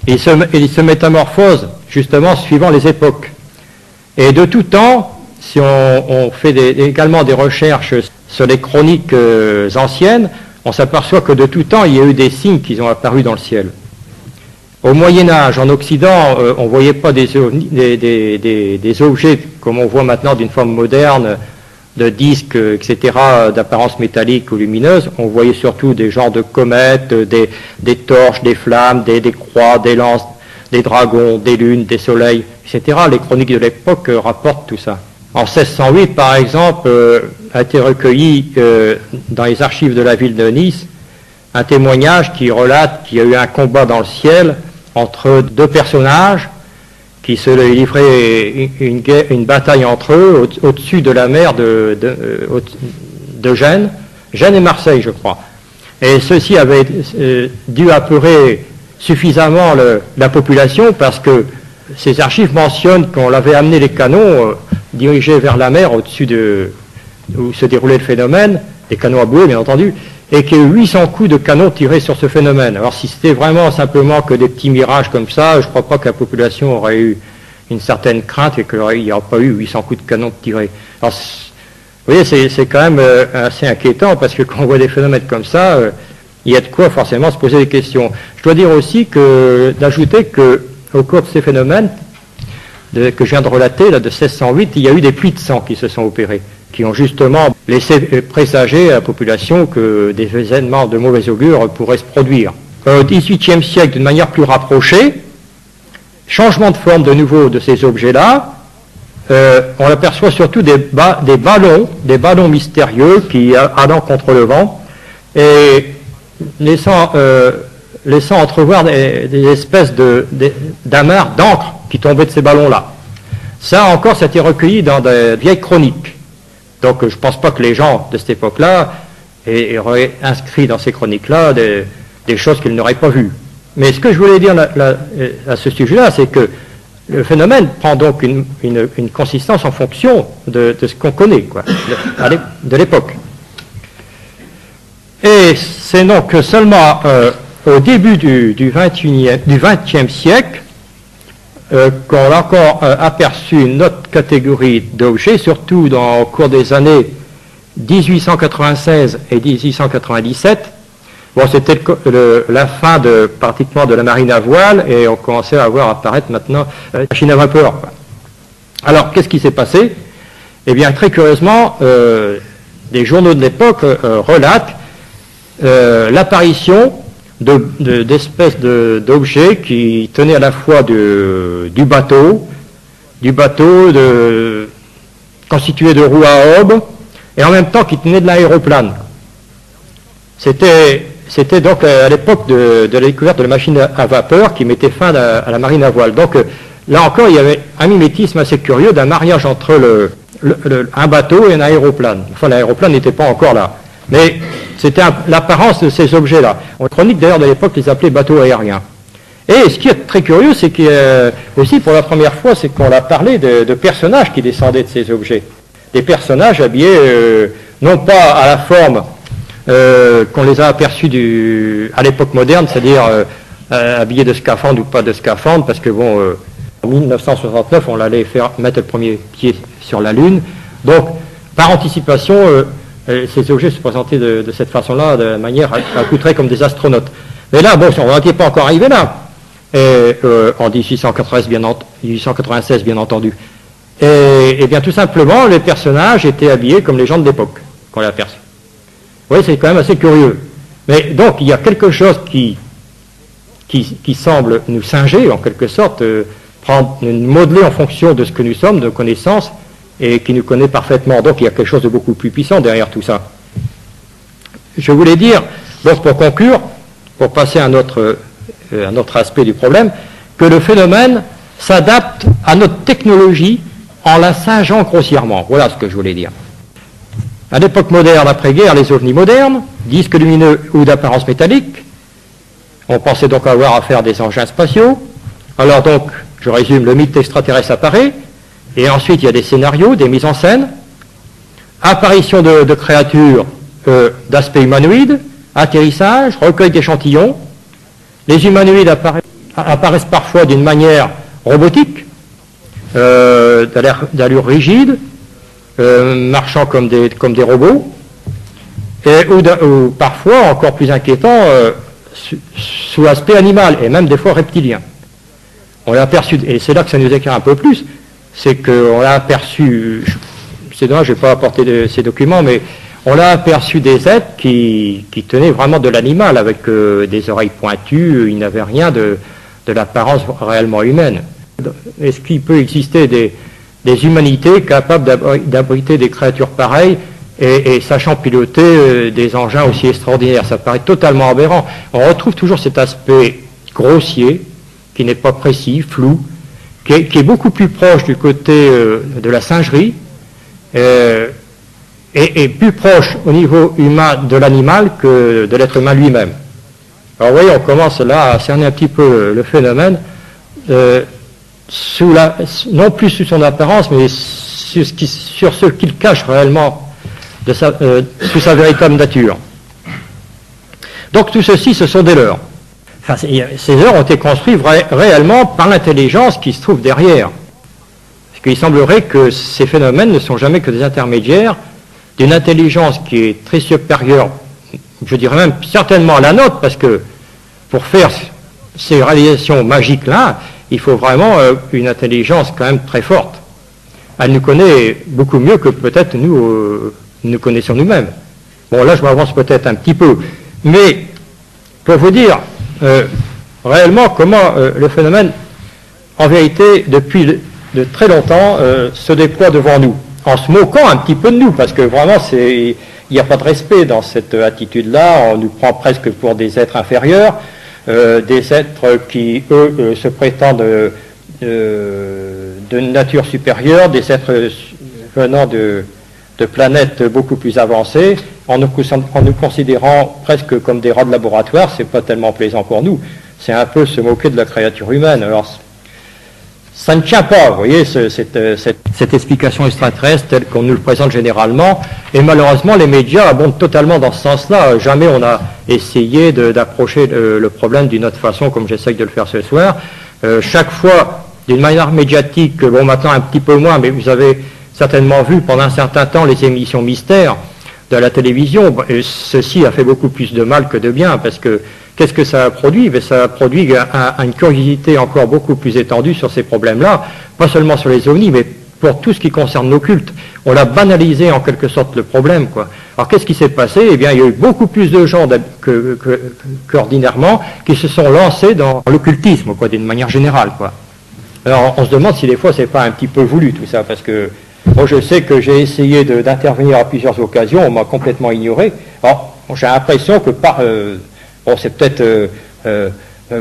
Et il se métamorphose, justement, suivant les époques. Et de tout temps, si on fait également des recherches sur les chroniques anciennes, on s'aperçoit que de tout temps, il y a eu des signes qui ont apparu dans le ciel. Au Moyen-Âge, en Occident, on ne voyait pas des objets comme on voit maintenant d'une forme moderne, de disques, etc., d'apparence métallique ou lumineuse. On voyait surtout des genres de comètes, des torches, des flammes, des croix, des lances, des dragons, des lunes, des soleils, etc. Les chroniques de l'époque rapportent tout ça. En 1608, par exemple, a été recueilli dans les archives de la ville de Nice un témoignage qui relate qu'il y a eu un combat dans le ciel entre deux personnages qui se livraient une bataille entre eux au-dessus de la mer de Gênes et Marseille, je crois. Et ceci avait dû apeurer suffisamment la population, parce que ces archives mentionnent qu'on l'avait amené les canons dirigés vers la mer au-dessus où se déroulait le phénomène, des canons à bouée bien entendu, et qu'il y a eu 800 coups de canon tirés sur ce phénomène. Alors si c'était vraiment simplement que des petits mirages comme ça, je ne crois pas que la population aurait eu une certaine crainte et qu'il n'y aurait pas eu 800 coups de canon tirés. Alors, vous voyez, c'est quand même assez inquiétant, parce que quand on voit des phénomènes comme ça, il y a de quoi forcément se poser des questions. Je dois dire aussi d'ajouter qu'au cours de ces phénomènes que je viens de relater, là, de 1608, il y a eu des pluies de sang qui se sont opérées, qui ont justement laissé présager à la population que des événements de mauvais augure pourraient se produire. Au XVIIIe siècle, d'une manière plus rapprochée, changement de forme de nouveau de ces objets-là, on aperçoit surtout des ballons mystérieux qui allant contre le vent et laissant laissant entrevoir des espèces d'amarres d'encre qui tombaient de ces ballons-là. Ça encore, ça a été recueilli dans des vieilles chroniques. Donc je ne pense pas que les gens de cette époque-là auraient inscrit dans ces chroniques-là des choses qu'ils n'auraient pas vues. Mais ce que je voulais dire à ce sujet-là, c'est que le phénomène prend donc une consistance en fonction de ce qu'on connaît, quoi, de l'époque. Et c'est donc seulement au début du XXe siècle qu'on a encore aperçu une autre catégorie d'objets, surtout au cours des années 1896 et 1897. Bon, c'était la fin pratiquement de la marine à voile, et on commençait à voir apparaître maintenant la machine à vapeur. Alors, qu'est-ce qui s'est passé? Eh bien, très curieusement, des journaux de l'époque relatent l'apparition d'espèces d'objets qui tenaient à la fois du bateau constitué de roues à aubes, et en même temps qui tenaient de l'aéroplane. C'était donc à l'époque de la découverte de la machine à vapeur qui mettait fin à la marine à voile. Donc là encore, il y avait un mimétisme assez curieux d'un mariage entre un bateau et un aéroplane. Enfin, l'aéroplane n'était pas encore là. Mais c'était l'apparence de ces objets-là. En chronique, d'ailleurs, de l'époque, les appelait bateaux aériens. Et ce qui est très curieux, c'est aussi, pour la première fois, c'est qu'on a parlé de personnages qui descendaient de ces objets. Des personnages habillés, non pas à la forme qu'on les a aperçus à l'époque moderne, c'est-à-dire habillés de scaphandre ou pas de scaphandre, parce que bon, en 1969, on allait mettre le premier pied sur la Lune. Donc, par anticipation, ces objets se présentaient de cette façon-là, de manière à coûter comme des astronautes. Mais là, bon, on n'était pas encore arrivé là, en 1896, bien entendu. Et bien, tout simplement, les personnages étaient habillés comme les gens de l'époque, qu'on l'a aperçu. Oui, c'est quand même assez curieux. Mais donc, il y a quelque chose qui semble nous singer, en quelque sorte, nous modeler en fonction de ce que nous sommes, de connaissances, et qui nous connaît parfaitement. Donc, il y a quelque chose de beaucoup plus puissant derrière tout ça. Je voulais dire, donc pour conclure, pour passer à un autre aspect du problème, que le phénomène s'adapte à notre technologie en la singeant grossièrement. Voilà ce que je voulais dire. À l'époque moderne, après-guerre, les ovnis modernes, disques lumineux ou d'apparence métallique, on pensait donc avoir affaire à des engins spatiaux. Alors donc, je résume, le mythe extraterrestre apparaît, et ensuite il y a des scénarios, des mises en scène, apparition de créatures d'aspect humanoïde, atterrissage, recueil d'échantillons. Les humanoïdes apparaissent parfois d'une manière robotique, d'allure rigide, marchant comme des robots, ou parfois, encore plus inquiétant, sous aspect animal, et même des fois reptilien. On l'a aperçu, et c'est là que ça nous éclaire un peu plus, c'est qu'on l'a aperçu, c'est dommage, je n'ai pas apporté ces documents, mais on l'a aperçu des êtres qui tenaient vraiment de l'animal, avec des oreilles pointues, il n'avait rien de l'apparence réellement humaine. Est-ce qu'il peut exister des humanités capables d'abriter des créatures pareilles et sachant piloter des engins aussi extraordinaires? Ça paraît totalement aberrant. On retrouve toujours cet aspect grossier, qui n'est pas précis, flou, qui est beaucoup plus proche du côté de la singerie, et plus proche au niveau humain de l'animal que de l'être humain lui-même. Alors vous voyez, on commence là à cerner un petit peu le phénomène, non plus sous son apparence, mais sur ce qu'il cache réellement sous sa véritable nature. Donc tout ceci, ce sont des leurres. Enfin, ces leurres ont été construits réellement par l'intelligence qui se trouve derrière. Parce qu'il semblerait que ces phénomènes ne sont jamais que des intermédiaires d'une intelligence qui est très supérieure, je dirais même certainement à la nôtre, parce que pour faire ces réalisations magiques-là, il faut vraiment une intelligence quand même très forte. Elle nous connaît beaucoup mieux que peut-être nous connaissons nous-mêmes. Bon, là, je m'avance peut-être un petit peu. Mais, pour vous dire réellement comment le phénomène, en vérité, depuis de très longtemps, se déploie devant nous, en se moquant un petit peu de nous, parce que vraiment, il n'y a pas de respect dans cette attitude-là, on nous prend presque pour des êtres inférieurs. des êtres qui, eux, se prétendent de nature supérieure, des êtres venant de planètes beaucoup plus avancées, en nous considérant presque comme des rats de laboratoire. C'est pas tellement plaisant pour nous. C'est un peu se moquer de la créature humaine. Alors, ça ne tient pas, vous voyez, cette explication extraterrestre telle qu'on nous le présente généralement. Et malheureusement, les médias abondent totalement dans ce sens-là. Jamais on a essayé d'approcher le problème d'une autre façon, comme j'essaye de le faire ce soir. Chaque fois, d'une manière médiatique, bon, maintenant un petit peu moins, mais vous avez certainement vu pendant un certain temps les émissions mystères de la télévision. Ceci a fait beaucoup plus de mal que de bien, parce que qu'est-ce que ça a produit? Ça a produit une curiosité encore beaucoup plus étendue sur ces problèmes-là, pas seulement sur les ovnis, mais pour tout ce qui concerne l'occulte. On a banalisé en quelque sorte le problème, quoi. Alors qu'est-ce qui s'est passé? Eh bien, il y a eu beaucoup plus de gens qu'ordinairement qui se sont lancés dans l'occultisme, quoi, d'une manière générale, quoi. Alors on se demande si des fois c'est pas un petit peu voulu tout ça, parce que moi je sais que j'ai essayé d'intervenir à plusieurs occasions, on m'a complètement ignoré. Alors j'ai l'impression que bon, c'est peut-être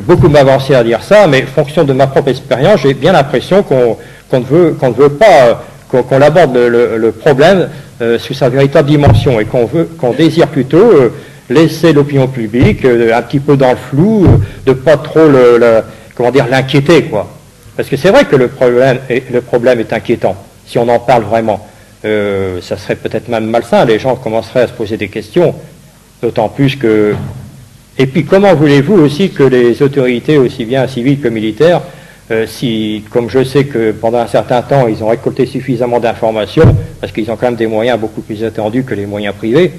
beaucoup m'avancer à dire ça, mais en fonction de ma propre expérience, j'ai bien l'impression qu'on ne veut pas qu'on aborde le problème sous sa véritable dimension, et qu'on désire plutôt laisser l'opinion publique un petit peu dans le flou, de pas trop l'inquiéter, quoi. Parce que c'est vrai que le problème est inquiétant, si on en parle vraiment. Ça serait peut-être même malsain, les gens commenceraient à se poser des questions, d'autant plus que... Et puis comment voulez-vous aussi que les autorités, aussi bien civiles que militaires, si, comme je sais que pendant un certain temps, ils ont récolté suffisamment d'informations, parce qu'ils ont quand même des moyens beaucoup plus étendus que les moyens privés,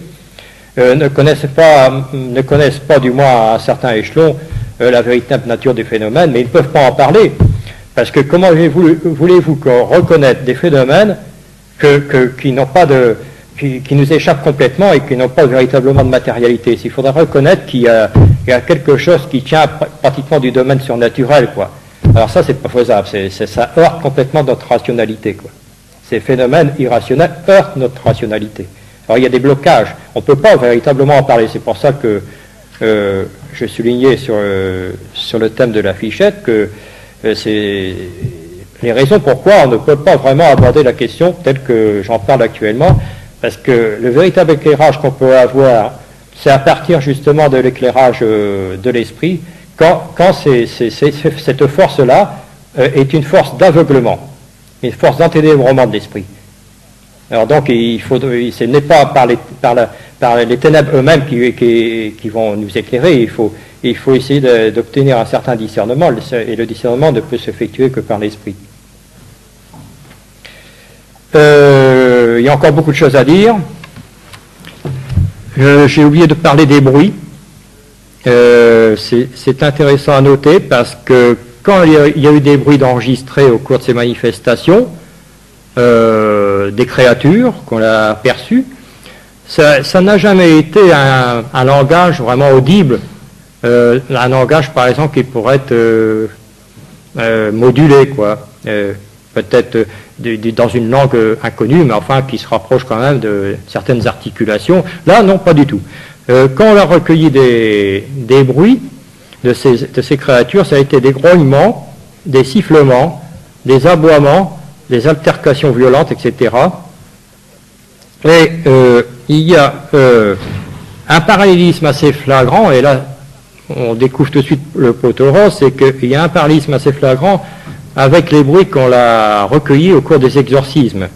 ne connaissent pas, du moins à un certain échelon, la véritable nature des phénomènes, mais ils ne peuvent pas en parler. Parce que comment voulez-vous qu'on reconnaisse des phénomènes qui nous échappent complètement et qui n'ont pas véritablement de matérialité? Il faudra reconnaître qu'il y a quelque chose qui tient pratiquement du domaine surnaturel, quoi. Alors ça, c'est pas faisable. Ça heurte complètement notre rationalité, quoi. Ces phénomènes irrationnels heurtent notre rationalité. Alors il y a des blocages. On ne peut pas véritablement en parler. C'est pour ça que je soulignais sur le thème de la fichette que c'est les raisons pourquoi on ne peut pas vraiment aborder la question telle que j'en parle actuellement, parce que le véritable éclairage qu'on peut avoir, c'est à partir justement de l'éclairage de l'esprit, quand cette force-là est une force d'aveuglement, une force d'enténébrement de l'esprit. Alors donc, ce n'est pas par les ténèbres eux-mêmes qui vont nous éclairer. Il faut essayer d'obtenir un certain discernement, et le discernement ne peut s'effectuer que par l'esprit. Il y a encore beaucoup de choses à dire. J'ai oublié de parler des bruits. C'est intéressant à noter, parce que quand il y a eu des bruits enregistrés au cours de ces manifestations, des créatures qu'on a perçues, ça n'a jamais été un langage vraiment audible, un langage par exemple qui pourrait être modulé, quoi, peut-être dans une langue inconnue, mais enfin qui se rapproche quand même de certaines articulations. Là, non, pas du tout. Quand on a recueilli des bruits de ces créatures, ça a été des grognements, des sifflements, des aboiements, des altercations violentes, etc. Et il y a un parallélisme assez flagrant, et là on découvre tout de suite le poteau rose, c'est qu'il y a un parallélisme assez flagrant avec les bruits qu'on a recueillis au cours des exorcismes.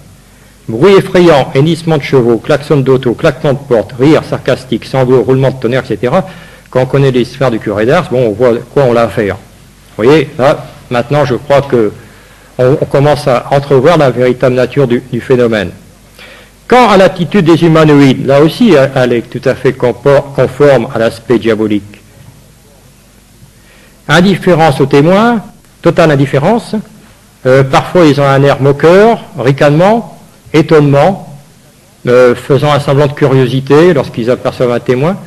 Bruit effrayant, hennissement de chevaux, klaxon d'auto, claquement de porte, rire sarcastique, sanglots, roulement de tonnerre, etc. Quand on connaît les sphères du curé d'Ars, bon, on voit quoi on a à faire. Vous voyez, là, maintenant je crois que on commence à entrevoir la véritable nature du phénomène. Quant à l'attitude des humanoïdes, là aussi, elle est tout à fait conforme à l'aspect diabolique. Indifférence aux témoins, totale indifférence. Parfois, ils ont un air moqueur, ricanement, étonnement, faisant un semblant de curiosité lorsqu'ils aperçoivent un témoin.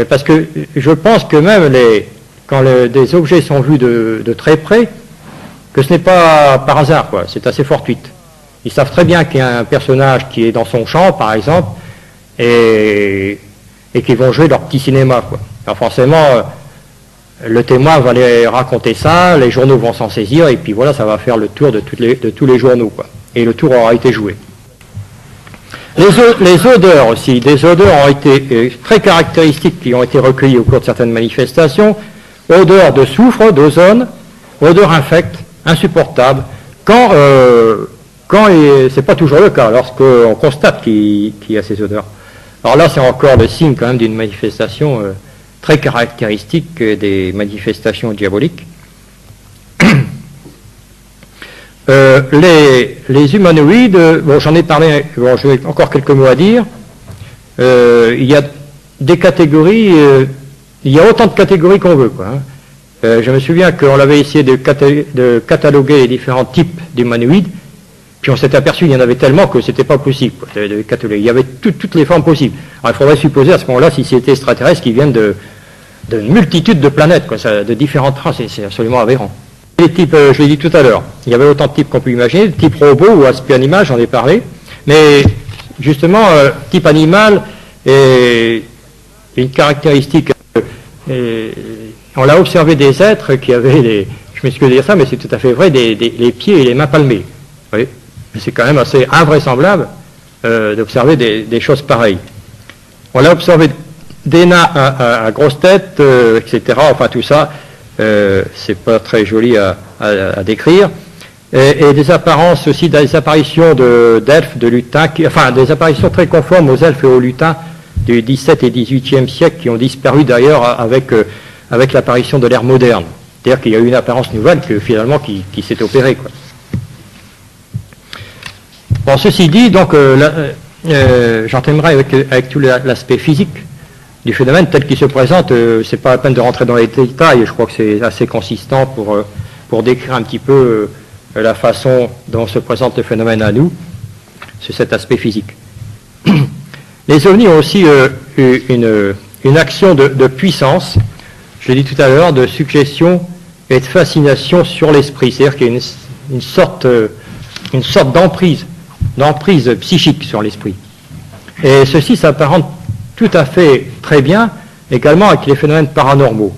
Parce que je pense que même quand des objets sont vus de très près, que ce n'est pas par hasard, quoi. C'est assez fortuite. Ils savent très bien qu'il y a un personnage qui est dans son champ, par exemple, et qu'ils vont jouer leur petit cinéma, quoi. Alors forcément, le témoin va aller raconter ça, les journaux vont s'en saisir, et puis voilà, ça va faire le tour de tous les journaux, quoi. Et le tour aura été joué. Les odeurs aussi, des odeurs ont été très caractéristiques qui ont été recueillies au cours de certaines manifestations. Odeur de soufre, d'ozone, odeur infecte, insupportable, quand c'est pas toujours le cas, lorsqu'on constate qu'il y a ces odeurs. Alors là, c'est encore le signe quand même d'une manifestation très caractéristique des manifestations diaboliques. Les humanoïdes, bon, j'en ai parlé, bon, j'ai encore quelques mots à dire. Il y a des catégories, il y a autant de catégories qu'on veut, quoi, hein. Je me souviens qu'on avait essayé de cataloguer les différents types d'humanoïdes, puis on s'est aperçu qu'il y en avait tellement que c'était pas possible, quoi, de cataloguer. Il y avait toutes les formes possibles. Alors il faudrait supposer à ce moment-là, si c'était extraterrestre, qu'ils viennent de multitudes de planètes, quoi, de différentes races, et c'est absolument aberrant. Les types, je l'ai dit tout à l'heure, il y avait autant de types qu'on peut imaginer, le type robot ou aspect animal, j'en ai parlé, mais justement, type animal est une caractéristique. On l'a observé des êtres qui avaient je m'excuse de dire ça, mais c'est tout à fait vrai, les pieds et les mains palmés. Oui. Mais c'est quand même assez invraisemblable d'observer des choses pareilles. On l'a observé des nains à grosse tête, etc. Enfin tout ça, c'est pas très joli à décrire. Et des apparences aussi, des apparitions d'elfes, de lutins, enfin des apparitions très conformes aux elfes et aux lutins du XVIIe et XVIIIe siècle qui ont disparu d'ailleurs avec l'apparition de l'ère moderne. C'est-à-dire qu'il y a eu une apparence nouvelle finalement qui s'est opérée, quoi. Bon, ceci dit, donc, j'en terminerai avec tout l'aspect physique du phénomène tel qu'il se présente. C'est pas la peine de rentrer dans les détails, je crois que c'est assez consistant pour décrire un petit peu la façon dont se présente le phénomène à nous, c'est cet aspect physique. Les ovnis ont aussi une action de puissance, je l'ai dit tout à l'heure, de suggestion et de fascination sur l'esprit. C'est-à-dire qu'il y a une sorte d'emprise psychique sur l'esprit. Et ceci s'apparente tout à fait très bien également avec les phénomènes paranormaux.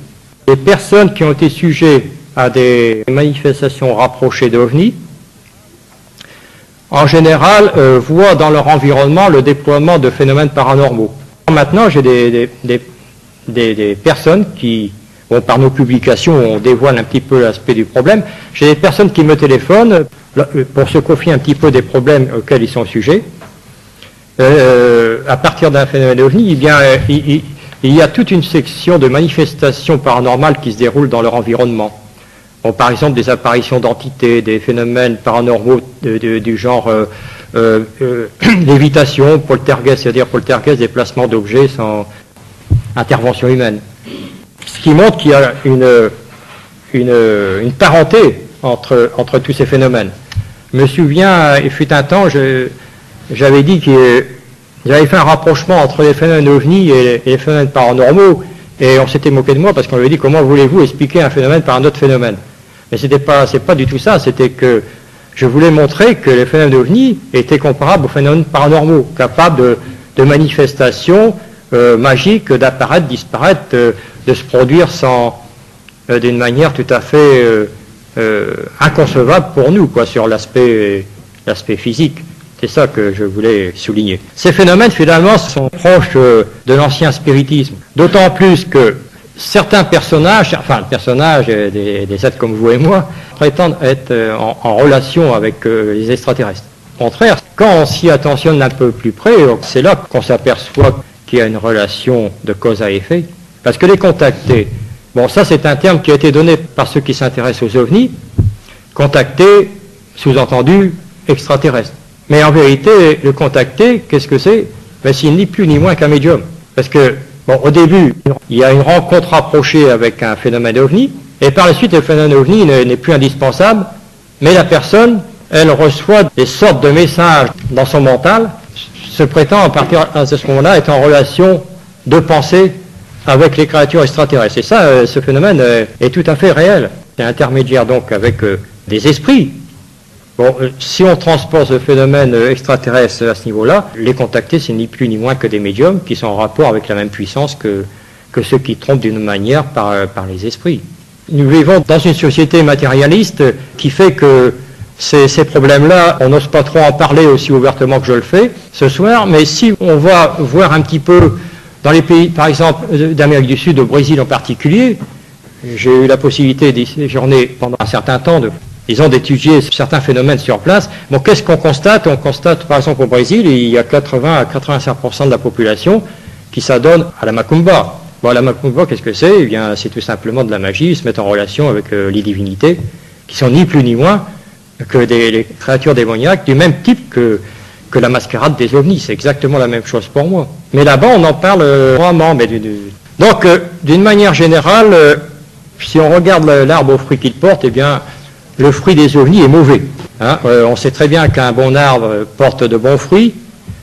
Les personnes qui ont été sujets à des manifestations rapprochées d'OVNI, en général, voient dans leur environnement le déploiement de phénomènes paranormaux. Maintenant, j'ai des personnes qui, bon, par nos publications, on dévoile un petit peu l'aspect du problème. J'ai des personnes qui me téléphonent pour se confier un petit peu des problèmes auxquels ils sont sujets. À partir d'un phénomène OVNI, eh bien, il y a toute une section de manifestations paranormales qui se déroulent dans leur environnement. Bon, par exemple, des apparitions d'entités, des phénomènes paranormaux du genre lévitation, poltergeist, c'est-à-dire poltergeist, déplacement d'objets sans intervention humaine. Ce qui montre qu'il y a une parenté entre tous ces phénomènes. Je me souviens, il fut un temps, j'avais dit que j'avais fait un rapprochement entre les phénomènes OVNI et les phénomènes paranormaux, et on s'était moqué de moi parce qu'on lui avait dit comment voulez-vous expliquer un phénomène par un autre phénomène. Mais c'est pas du tout ça, c'était que je voulais montrer que les phénomènes OVNI étaient comparables aux phénomènes paranormaux, capables de manifestations magiques, d'apparaître, disparaître, de se produire d'une manière tout à fait inconcevable pour nous, quoi, sur l'aspect physique. C'est ça que je voulais souligner. Ces phénomènes, finalement, sont proches de l'ancien spiritisme. D'autant plus que certains personnages, des êtres comme vous et moi, prétendent être en relation avec les extraterrestres. Au contraire, quand on s'y attentionne un peu plus près, c'est là qu'on s'aperçoit qu'il y a une relation de cause à effet. Parce que les contactés, bon, ça c'est un terme qui a été donné par ceux qui s'intéressent aux ovnis, contactés, sous-entendu, extraterrestres. Mais en vérité, le contacté, qu'est-ce que c'est? Ben, c'est ni plus ni moins qu'un médium. Parce que, bon, au début, il y a une rencontre rapprochée avec un phénomène OVNI, et par la suite, le phénomène OVNI n'est plus indispensable, mais la personne, elle reçoit des sortes de messages dans son mental, se prétend à partir de ce moment-là être en relation de pensée avec les créatures extraterrestres. Et ça, ce phénomène est tout à fait réel. C'est intermédiaire donc avec des esprits. Bon, si on transpose ce phénomène extraterrestre à ce niveau-là, les contactés, c'est ni plus ni moins que des médiums qui sont en rapport avec la même puissance que que ceux qui trompent d'une manière par les esprits. Nous vivons dans une société matérialiste qui fait que ces problèmes-là, on n'ose pas trop en parler aussi ouvertement que je le fais ce soir, mais si on va voir un petit peu dans les pays, par exemple, d'Amérique du Sud, au Brésil en particulier, j'ai eu la possibilité d'y séjourner pendant un certain temps, d'étudier certains phénomènes sur place. Bon, qu'est-ce qu'on constate? On constate, par exemple, au Brésil, il y a 80 à 85% de la population qui s'adonne à la macumba. Bon, la macumba, qu'est-ce que c'est? Eh bien, c'est tout simplement de la magie, ils se mettent en relation avec les divinités, qui sont ni plus ni moins que les créatures démoniaques du même type que la mascarade des ovnis. C'est exactement la même chose pour moi. Mais là-bas, on en parle vraiment. Donc, d'une manière générale, si on regarde l'arbre aux fruits qu'il porte, eh bien, le fruit des ovnis est mauvais. Hein. On sait très bien qu'un bon arbre porte de bons fruits.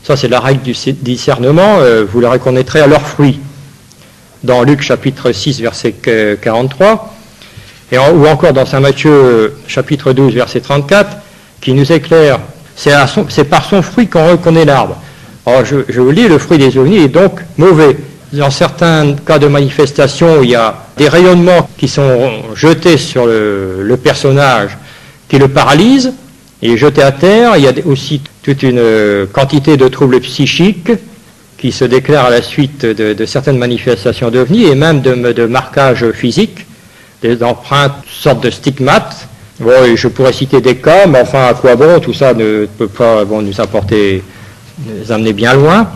Ça, c'est la règle du discernement. Vous le reconnaîtrez à leurs fruits. Dans Luc chapitre 6, verset 43. Ou encore dans Saint Matthieu, chapitre 12, verset 34, qui nous éclaire, c'est par son fruit qu'on reconnaît l'arbre. Alors, je vous lis, le fruit des ovnis est donc mauvais. Dans certains cas de manifestation, il y a des rayonnements qui sont jetés sur le personnage, qui le paralysent, il est jeté à terre. Il y a aussi toute une quantité de troubles psychiques qui se déclarent à la suite de certaines manifestations d'ovnis, et même de marquages physiques, des empreintes, sortes de stigmates. Bon, et je pourrais citer des cas, mais enfin, à quoi bon? Tout ça ne peut pas nous amener bien loin.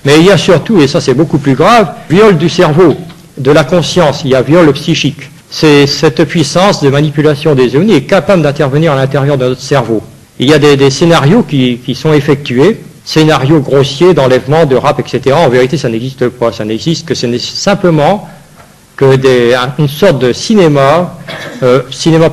Mais il y a surtout, et ça c'est beaucoup plus grave, viol du cerveau, de la conscience, il y a viol psychique. C'est cette puissance de manipulation des ovnis est capable d'intervenir à l'intérieur de notre cerveau. Il y a des scénarios qui sont effectués, scénarios grossiers d'enlèvement, de rap, etc. En vérité, ça n'existe pas. Ça n'existe que c'est simplement une sorte de cinéma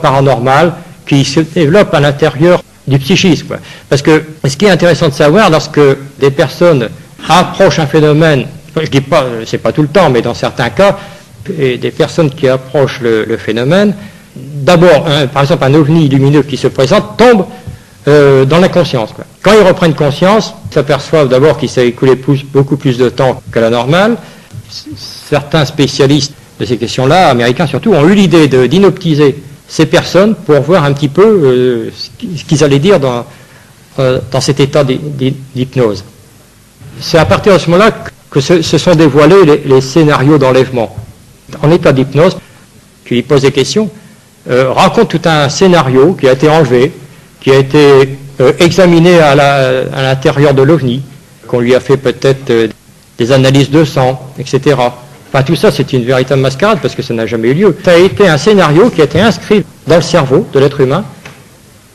paranormal qui se développe à l'intérieur du psychisme. Quoi. Parce que ce qui est intéressant de savoir, lorsque des personnes approchent un phénomène, je dis pas, c'est pas tout le temps, mais dans certains cas, et des personnes qui approchent le phénomène, d'abord, par exemple, un ovni lumineux qui se présente tombe dans l'inconscience. Quand ils reprennent conscience, ils s'aperçoivent d'abord qu'il s'est écoulé beaucoup plus de temps que la normale. Certains spécialistes de ces questions-là, américains surtout, ont eu l'idée d'inoptiser ces personnes pour voir un petit peu ce qu'ils allaient dire dans cet état d'hypnose. C'est à partir de ce moment-là que se sont dévoilés les scénarios d'enlèvement. En état d'hypnose, qui lui pose des questions, raconte tout un scénario qui a été enlevé, qui a été examiné à l'intérieur de l'OVNI, qu'on lui a fait peut-être des analyses de sang, etc. Enfin, tout ça, c'est une véritable mascarade parce que ça n'a jamais eu lieu. Ça a été un scénario qui a été inscrit dans le cerveau de l'être humain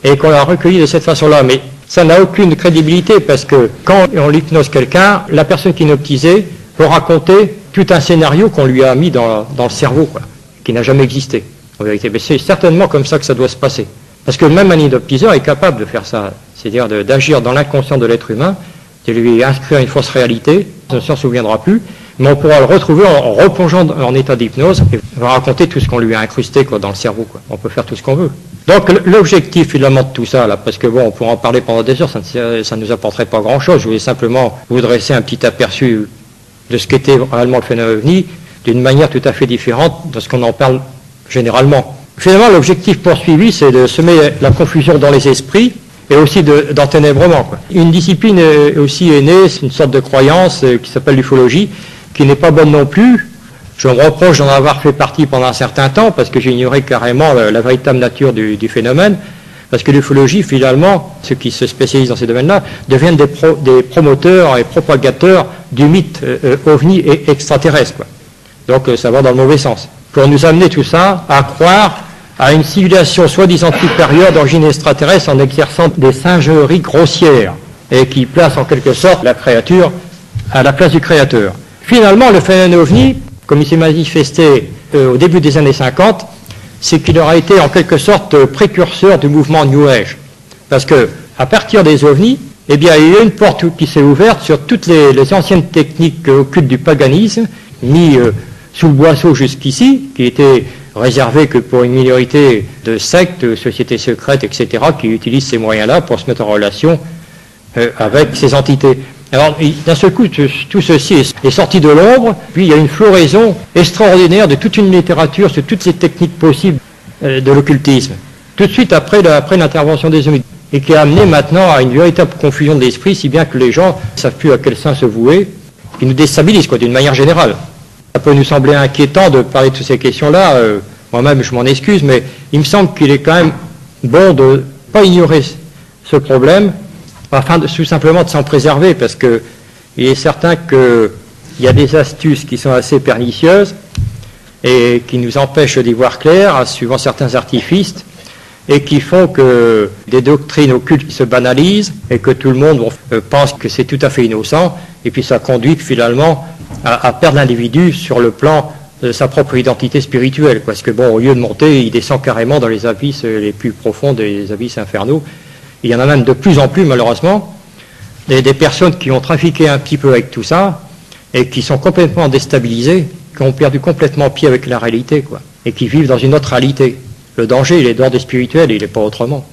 et qu'on a recueilli de cette façon-là. Mais ça n'a aucune crédibilité parce que quand on hypnose quelqu'un, la personne qui hypnotisée peut raconter tout un scénario qu'on lui a mis dans le cerveau, quoi, qui n'a jamais existé, en vérité. Mais c'est certainement comme ça que ça doit se passer. Parce que même un hypnotiseur est capable de faire ça, c'est-à-dire d'agir dans l'inconscient de l'être humain, de lui inscrire une fausse réalité, on ne s'en souviendra plus, mais on pourra le retrouver en replongeant en état d'hypnose et va raconter tout ce qu'on lui a incrusté dans le cerveau. Quoi. On peut faire tout ce qu'on veut. Donc l'objectif finalement de tout ça, là, parce que bon, on pourra en parler pendant des heures, ça ne nous apporterait pas grand-chose. Je voulais simplement vous dresser un petit aperçu de ce qu'était réellement le phénomène OVNI, d'une manière tout à fait différente de ce qu'on en parle généralement. Finalement, l'objectif poursuivi, c'est de semer la confusion dans les esprits et aussi d'enténèbrement. Quoi. Une discipline aussi est née, c'est une sorte de croyance qui s'appelle l'ufologie, qui n'est pas bonne non plus. Je me reproche d'en avoir fait partie pendant un certain temps parce que j'ignorais carrément la véritable nature du phénomène. Parce que l'ufologie, finalement, ceux qui se spécialisent dans ces domaines-là, deviennent des promoteurs et propagateurs du mythe ovni et extraterrestre. Quoi. Donc ça va dans le mauvais sens. Pour nous amener tout ça à croire à une civilisation soi-disant supérieure d'origine extraterrestre en exerçant des singeries grossières et qui place en quelque sorte la créature à la place du créateur. Finalement, le phénomène OVNI, comme il s'est manifesté au début des années 50, c'est qu'il aura été en quelque sorte précurseur du mouvement New Age. Parce que à partir des OVNI, eh bien, il y a une porte qui s'est ouverte sur toutes les anciennes techniques occultes du paganisme, mis sous le boisseau jusqu'ici, qui étaient réservées que pour une minorité de sectes, sociétés secrètes, etc., qui utilisent ces moyens-là pour se mettre en relation avec ces entités. Alors, d'un seul coup, tout ceci est sorti de l'ombre, puis il y a une floraison extraordinaire de toute une littérature sur toutes ces techniques possibles de l'occultisme. Tout de suite après l'intervention des hommes, et qui a amené maintenant à une véritable confusion de l'esprit, si bien que les gens ne savent plus à quel saint se vouer, qui nous déstabilisent, d'une manière générale. Ça peut nous sembler inquiétant de parler de toutes ces questions-là, moi-même je m'en excuse, mais il me semble qu'il est quand même bon de ne pas ignorer ce problème, afin tout simplement de s'en préserver, parce qu'il est certain qu'il y a des astuces qui sont assez pernicieuses et qui nous empêchent d'y voir clair, suivant certains artifices, et qui font que des doctrines occultes se banalisent et que tout le monde pense que c'est tout à fait innocent, et puis ça conduit finalement à perdre l'individu sur le plan de sa propre identité spirituelle, parce que bon, au lieu de monter, il descend carrément dans les abysses les plus profonds, des abysses infernaux. Il y en a même de plus en plus, malheureusement, des personnes qui ont trafiqué un petit peu avec tout ça et qui sont complètement déstabilisées, qui ont perdu complètement pied avec la réalité, et qui vivent dans une autre réalité. Le danger, il est d'ordre spirituel, il n'est pas autrement.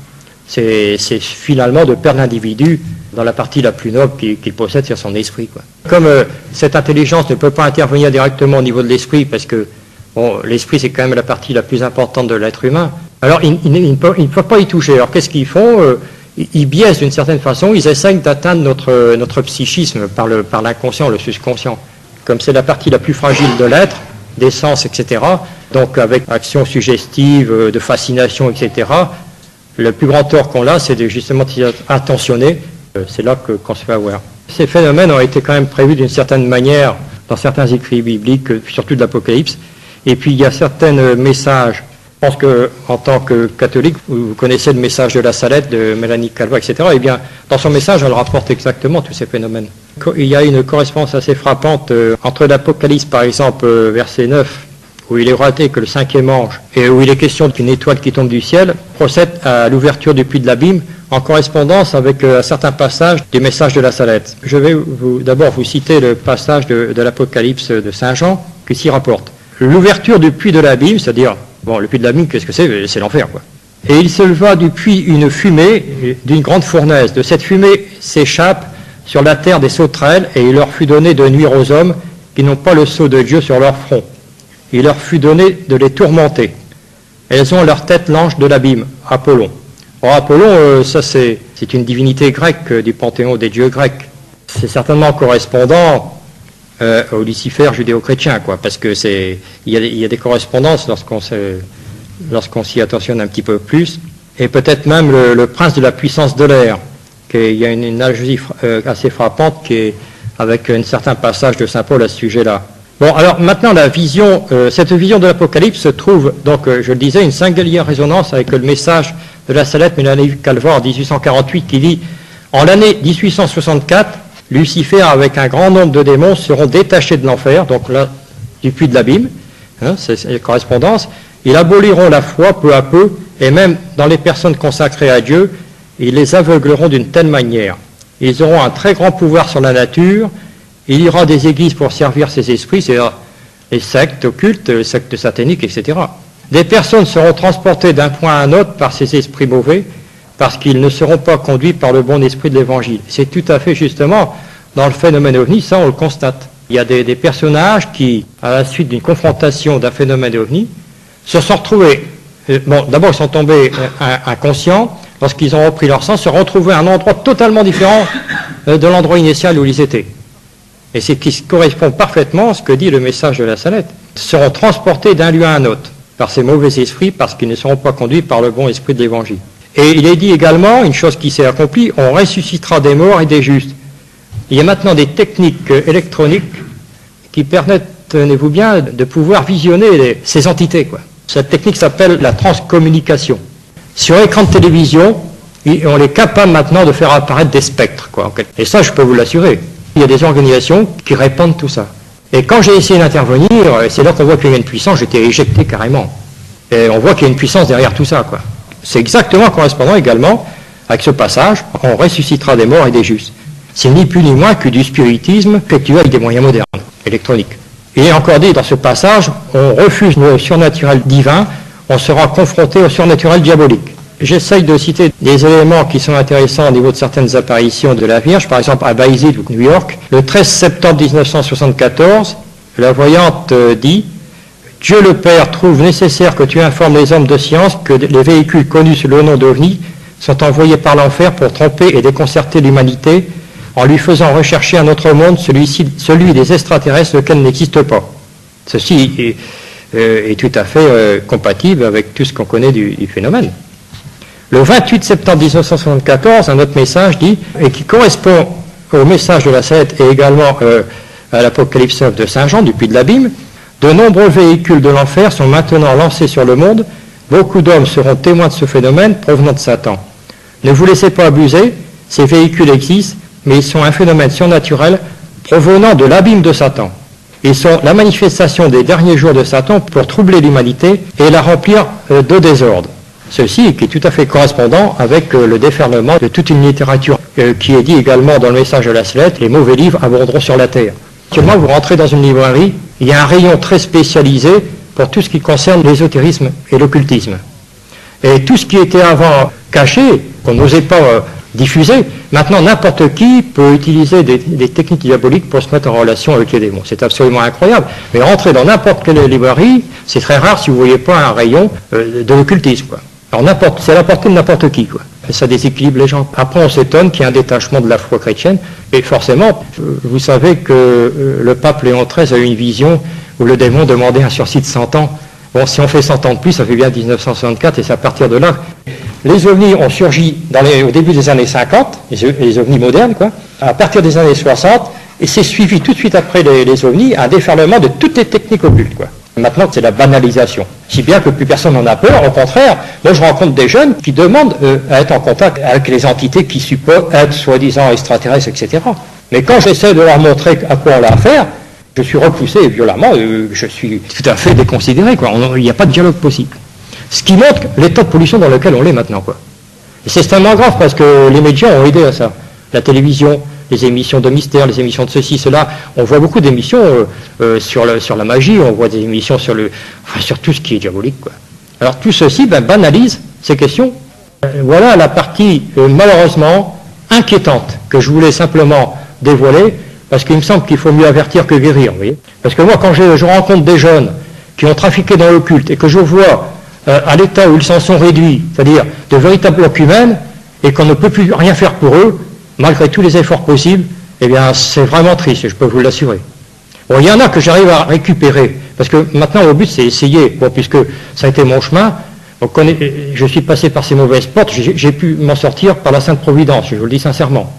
C'est finalement de perdre l'individu dans la partie la plus noble qu'il possède, c'est son esprit. Comme cette intelligence ne peut pas intervenir directement au niveau de l'esprit, parce que bon, l'esprit, c'est quand même la partie la plus importante de l'être humain, alors ils ne peuvent pas y toucher. Alors qu'est-ce qu'ils font? Ils biaisent d'une certaine façon, ils essayent d'atteindre notre psychisme par l'inconscient, le subconscient. Comme c'est la partie la plus fragile de l'être, des sens, etc., donc avec action suggestive, de fascination, etc., le plus grand tort qu'on a, c'est de justement attentionner. C'est là qu'on se fait avoir. Ces phénomènes ont été quand même prévus d'une certaine manière dans certains écrits bibliques, surtout de l'Apocalypse. Et puis il y a certains messages. Je pense qu'en tant que catholique, vous connaissez le message de la Salette, de Mélanie Calvat, etc. Eh bien, dans son message, elle rapporte exactement tous ces phénomènes. Il y a une correspondance assez frappante entre l'Apocalypse, par exemple, verset 9, où il est relaté que le cinquième ange, et où il est question d'une étoile qui tombe du ciel, procède à l'ouverture du puits de l'abîme, en correspondance avec un certain passage du message de la Salette. Je vais d'abord vous citer le passage de l'Apocalypse de Saint Jean, qui s'y rapporte. L'ouverture du puits de l'abîme, c'est-à-dire, bon, le puits de l'abîme, qu'est-ce que c'est? C'est l'enfer, Et il se leva du puits une fumée d'une grande fournaise. De cette fumée s'échappe sur la terre des sauterelles, et il leur fut donné de nuire aux hommes qui n'ont pas le sceau de Dieu sur leur front. Il leur fut donné de les tourmenter. Elles ont à leur tête l'ange de l'abîme, Apollon. Or, Apollon, ça c'est une divinité grecque du panthéon des dieux grecs. C'est certainement correspondant au Lucifer judéo-chrétien, parce que il y a des correspondances lorsqu'on s'y attentionne un petit peu plus. Et peut-être même le prince de la puissance de l'air. Il y a une analogie assez frappante qui est avec un certain passage de saint Paul à ce sujet-là. Bon, alors maintenant, cette vision de l'Apocalypse trouve, donc, je le disais, une singulière résonance avec le message de la Salette Mélanie Calvat en 1848 qui dit « En l'année 1864, Lucifer avec un grand nombre de démons seront détachés de l'enfer, donc là, du puits de l'abîme, c'est la correspondance, ils aboliront la foi peu à peu, et même dans les personnes consacrées à Dieu, ils les aveugleront d'une telle manière. Ils auront un très grand pouvoir sur la nature. Il y aura des églises pour servir ces esprits, c'est-à-dire les sectes occultes, les sectes sataniques, etc. Des personnes seront transportées d'un point à un autre par ces esprits mauvais, parce qu'ils ne seront pas conduits par le bon esprit de l'Évangile. C'est tout à fait justement dans le phénomène ovni, ça on le constate. Il y a des personnages qui, à la suite d'une confrontation d'un phénomène ovni, se sont retrouvés, d'abord ils sont tombés inconscients, lorsqu'ils ont repris leur sens, se retrouver à un endroit totalement différent de l'endroit initial où ils étaient. Et c'est qui correspond parfaitement à ce que dit le message de la Salette. Ils seront transportés d'un lieu à un autre par ces mauvais esprits parce qu'ils ne seront pas conduits par le bon esprit de l'Évangile. Et il est dit également, une chose qui s'est accomplie, on ressuscitera des morts et des justes. Il y a maintenant des techniques électroniques qui permettent, tenez-vous bien, de pouvoir visionner ces entités. Cette technique s'appelle la transcommunication. Sur écran de télévision, on est capable maintenant de faire apparaître des spectres. Et ça, je peux vous l'assurer. Il y a des organisations qui répandent tout ça. Et quand j'ai essayé d'intervenir, c'est là qu'on voit qu'il y a une puissance, j'étais éjecté carrément. Et on voit qu'il y a une puissance derrière tout ça. C'est exactement correspondant également avec ce passage, on ressuscitera des morts et des justes. C'est ni plus ni moins que du spiritisme effectué avec des moyens modernes, électroniques. Il est encore dit dans ce passage, on refuse le surnaturel divin, on sera confronté au surnaturel diabolique. j'essaye de citer des éléments qui sont intéressants au niveau de certaines apparitions de la Vierge. Par exemple, à Bayezid, New York, le 13 septembre 1974, la voyante dit « Dieu le Père trouve nécessaire que tu informes les hommes de science que les véhicules connus sous le nom d'OVNI sont envoyés par l'enfer pour tromper et déconcerter l'humanité en lui faisant rechercher un autre monde, celui des extraterrestres, lequel n'existe pas. » Ceci est tout à fait compatible avec tout ce qu'on connaît du phénomène. Le 28 septembre 1974, un autre message dit, et qui correspond au message de la Salette et également à l'Apocalypse 9 de Saint Jean, du Puy de l'Abîme, de nombreux véhicules de l'enfer sont maintenant lancés sur le monde. Beaucoup d'hommes seront témoins de ce phénomène provenant de Satan. Ne vous laissez pas abuser, ces véhicules existent, mais ils sont un phénomène surnaturel provenant de l'abîme de Satan. Ils sont la manifestation des derniers jours de Satan pour troubler l'humanité et la remplir de désordre. Ceci qui est tout à fait correspondant avec le déferlement de toute une littérature qui est dit également dans le message de la Salette, les mauvais livres abonderont sur la terre. Actuellement, vous rentrez dans une librairie, il y a un rayon très spécialisé pour tout ce qui concerne l'ésotérisme et l'occultisme. Et tout ce qui était avant caché, qu'on n'osait pas diffuser, maintenant n'importe qui peut utiliser des techniques diaboliques pour se mettre en relation avec les démons. C'est absolument incroyable. Mais rentrer dans n'importe quelle librairie, c'est très rare si vous ne voyez pas un rayon de l'occultisme, quoi. Alors c'est à la portée de n'importe qui, quoi. Et ça déséquilibre les gens. Après, on s'étonne qu'il y ait un détachement de la foi chrétienne. Et forcément, vous savez que le pape Léon XIII a eu une vision où le démon demandait un sursis de 100 ans. Bon, si on fait 100 ans de plus, ça fait bien 1964, et c'est à partir de là. Les ovnis ont surgi au début des années 50, les ovnis modernes, quoi, à partir des années 60, et c'est suivi tout de suite après les ovnis un déferlement de toutes les techniques occultes, quoi. Maintenant, c'est la banalisation. Si bien que plus personne n'en a peur, au contraire, moi je rencontre des jeunes qui demandent à être en contact avec les entités qui supposent être soi-disant extraterrestres, etc. Mais quand j'essaie de leur montrer à quoi on a affaire, je suis repoussé violemment, je suis tout à fait déconsidéré, quoi. Il n'y a pas de dialogue possible. Ce qui montre l'état de pollution dans lequel on est maintenant, quoi. Et c'est extrêmement grave parce que les médias ont aidé à ça. La télévision, les émissions de mystère, les émissions de ceci, cela. On voit beaucoup d'émissions sur la magie, on voit des émissions sur tout ce qui est diabolique, quoi. Alors tout ceci banalise ces questions. Voilà la partie malheureusement inquiétante que je voulais simplement dévoiler, parce qu'il me semble qu'il faut mieux avertir que guérir, vous voyez. Parce que moi, quand je rencontre des jeunes qui ont trafiqué dans l'occulte et que je vois à l'état où ils s'en sont réduits, c'est-à-dire de véritables blocs humains, et qu'on ne peut plus rien faire pour eux, malgré tous les efforts possibles, eh bien, c'est vraiment triste, je peux vous l'assurer. Bon, il y en a que j'arrive à récupérer, parce que maintenant, le but, c'est essayer, bon, puisque ça a été mon chemin. Je suis passé par ces mauvaises portes, j'ai pu m'en sortir par la Sainte Providence, je vous le dis sincèrement.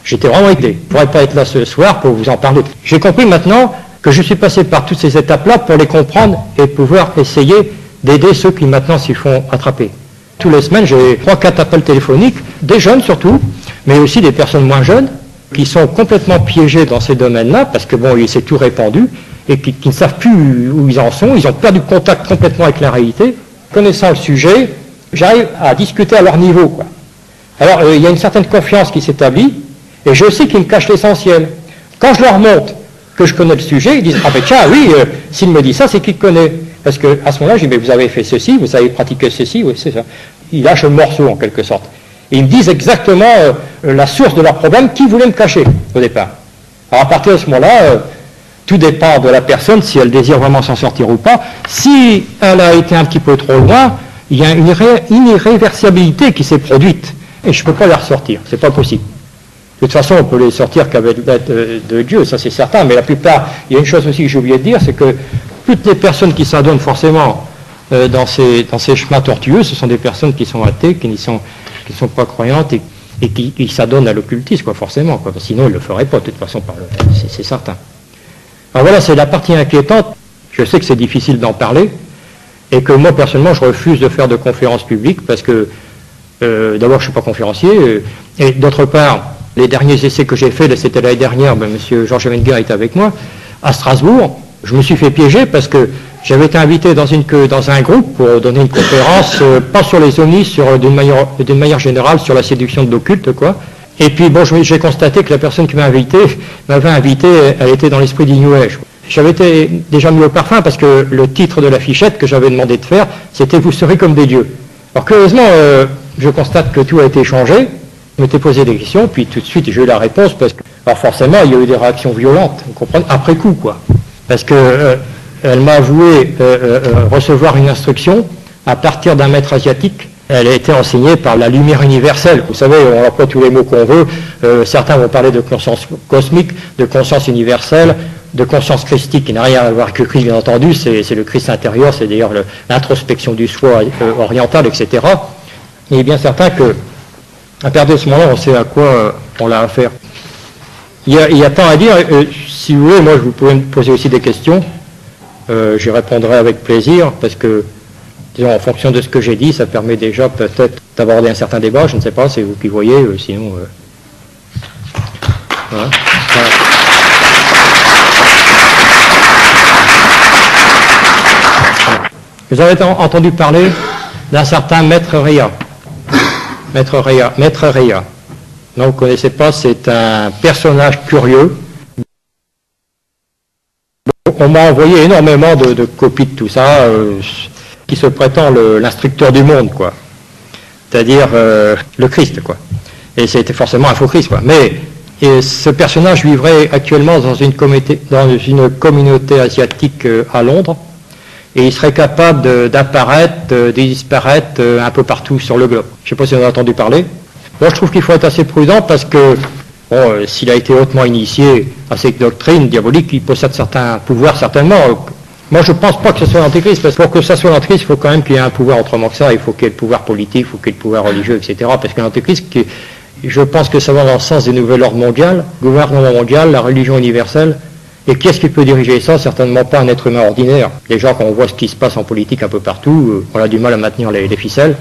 J'étais vraiment aidé. Je ne pourrais pas être là ce soir pour vous en parler. J'ai compris maintenant que je suis passé par toutes ces étapes-là pour les comprendre et pouvoir essayer d'aider ceux qui maintenant s'y font attraper. Tous les semaines, j'ai 3-4 appels téléphoniques, des jeunes surtout, mais aussi des personnes moins jeunes, qui sont complètement piégées dans ces domaines-là, parce que bon, c'est tout répandu, et qui ne savent plus où ils en sont, ils ont perdu contact complètement avec la réalité. Connaissant le sujet, j'arrive à discuter à leur niveau, quoi. Alors, il y a une certaine confiance qui s'établit, et je sais qu'ils me cachent l'essentiel. Quand je leur montre que je connais le sujet, ils disent « Ah ben tiens, oui, s'il me dit ça, c'est qu'il connaît. » Parce qu'à ce moment-là, je dis « Mais vous avez fait ceci, vous avez pratiqué ceci, oui, c'est ça. » Ils lâchent le morceau, en quelque sorte. Et ils me disent exactement la source de leur problème qu'ils voulaient me cacher, au départ. Alors à partir de ce moment-là, tout dépend de la personne, si elle désire vraiment s'en sortir ou pas. Si elle a été un petit peu trop loin, il y a une irréversibilité qui s'est produite. Et je ne peux pas la ressortir, c'est pas possible. De toute façon, on peut les sortir qu'avec l'aide de Dieu, ça c'est certain, mais la plupart, il y a une chose aussi que j'ai oublié de dire, c'est que toutes les personnes qui s'adonnent forcément dans ces chemins tortueux, ce sont des personnes qui sont athées, qui ne sont pas croyantes et qui s'adonnent à l'occultisme, quoi, forcément, quoi, sinon ils ne le feraient pas, de toute façon, c'est certain. Alors voilà, c'est la partie inquiétante. Je sais que c'est difficile d'en parler, et que moi, personnellement, je refuse de faire de conférences publiques, parce que, d'abord, je ne suis pas conférencier, et d'autre part, les derniers essais que j'ai faits, c'était l'année dernière, M. Georges Wenger était avec moi, à Strasbourg. Je me suis fait piéger parce que j'avais été invité dans un groupe pour donner une conférence, pas sur les ovnis, d'une manière générale, sur la séduction de l'occulte, quoi. Et puis, bon, j'ai constaté que la personne qui m'avait invité, elle était dans l'esprit du New Age. J'avais été déjà mis au parfum parce que le titre de la fichette que j'avais demandé de faire, c'était « Vous serez comme des dieux ». Alors curieusement, je constate que tout a été changé. Je m'étais posé des questions, puis tout de suite j'ai eu la réponse, parce que alors forcément il y a eu des réactions violentes, vous comprenez, après coup quoi. Parce que elle m'a avoué recevoir une instruction à partir d'un maître asiatique. Elle a été enseignée par la lumière universelle. Vous savez, on emploie tous les mots qu'on veut. Certains vont parler de conscience cosmique, de conscience universelle, de conscience christique, qui n'a rien à voir avec le Christ, bien entendu. C'est le Christ intérieur, c'est d'ailleurs l'introspection du soi oriental, etc. Il est bien certain que, à partir de ce moment-là, on sait à quoi on a affaire. Il y a tant à dire. Si vous voulez, moi, vous pouvez me poser aussi des questions. J'y répondrai avec plaisir, parce que, disons, en fonction de ce que j'ai dit, ça permet déjà peut-être d'aborder un certain débat. Je ne sais pas, c'est vous qui voyez, sinon... Voilà. Voilà. Vous avez entendu parler d'un certain Maître Ria. Maître Ria. Non, vous ne connaissez pas, c'est un personnage curieux. On m'a envoyé énormément de copies de tout ça, qui se prétend l'instructeur du monde, quoi. C'est-à-dire le Christ, quoi. Et c'était forcément un faux Christ, quoi. Mais ce personnage vivrait actuellement dans une communauté asiatique à Londres, et il serait capable d'apparaître, de disparaître un peu partout sur le globe. Je ne sais pas si vous en avez entendu parler. Moi, je trouve qu'il faut être assez prudent parce que, bon, s'il a été hautement initié à ces doctrines diaboliques, il possède certains pouvoirs, certainement. Moi, je ne pense pas que ce soit l'antéchrist, parce que pour que ça soit l'antéchrist, il faut quand même qu'il y ait un pouvoir autrement que ça. Il faut qu'il y ait le pouvoir politique, il faut qu'il y ait le pouvoir religieux, etc. Parce que l'antéchrist, je pense que ça va dans le sens des nouvel ordre mondial, gouvernement mondial, la religion universelle. Et qui est-ce qui peut diriger ça? Certainement pas un être humain ordinaire. Déjà, quand on voit ce qui se passe en politique un peu partout, on a du mal à maintenir les ficelles.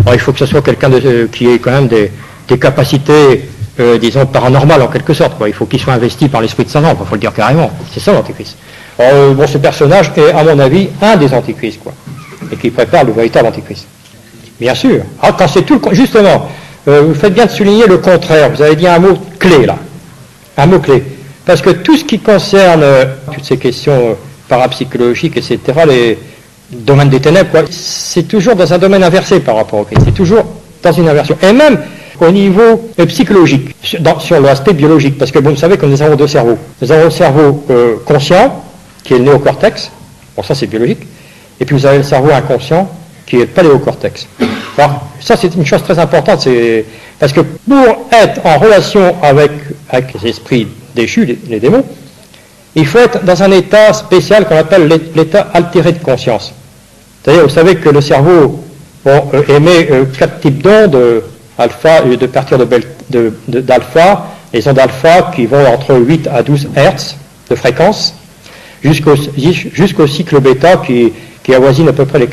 Alors, il faut que ce soit quelqu'un qui ait quand même des capacités, disons, paranormales en quelque sorte, quoi. Il faut qu'il soit investi par l'esprit de Satan, il faut le dire carrément. C'est ça l'antéchrist. Bon, ce personnage est, à mon avis, un des antéchrists, quoi. Et qui prépare le véritable antéchrist. Bien sûr. Ah, quand c'est tout, justement, vous faites bien de souligner le contraire. Vous avez dit un mot clé, là. Un mot clé. Parce que tout ce qui concerne toutes ces questions parapsychologiques, etc., les domaines des ténèbres, quoi, c'est toujours dans un domaine inversé par rapport au Christ. C'est toujours dans une inversion. Et même au niveau psychologique, sur l'aspect biologique, parce que vous savez que nous avons deux cerveaux. Nous avons le cerveau conscient, qui est le néocortex, bon ça c'est biologique, et puis vous avez le cerveau inconscient, qui est le paléocortex. Alors ça c'est une chose très importante, parce que pour être en relation avec les esprits déchus, les démons, il faut être dans un état spécial qu'on appelle l'état altéré de conscience. C'est-à-dire, vous savez que le cerveau émet 4 types d'ondes, alpha, de partir d'alpha, les ondes alpha qui vont entre 8 à 12 Hertz de fréquence, jusqu'au cycle bêta qui avoisine à peu près les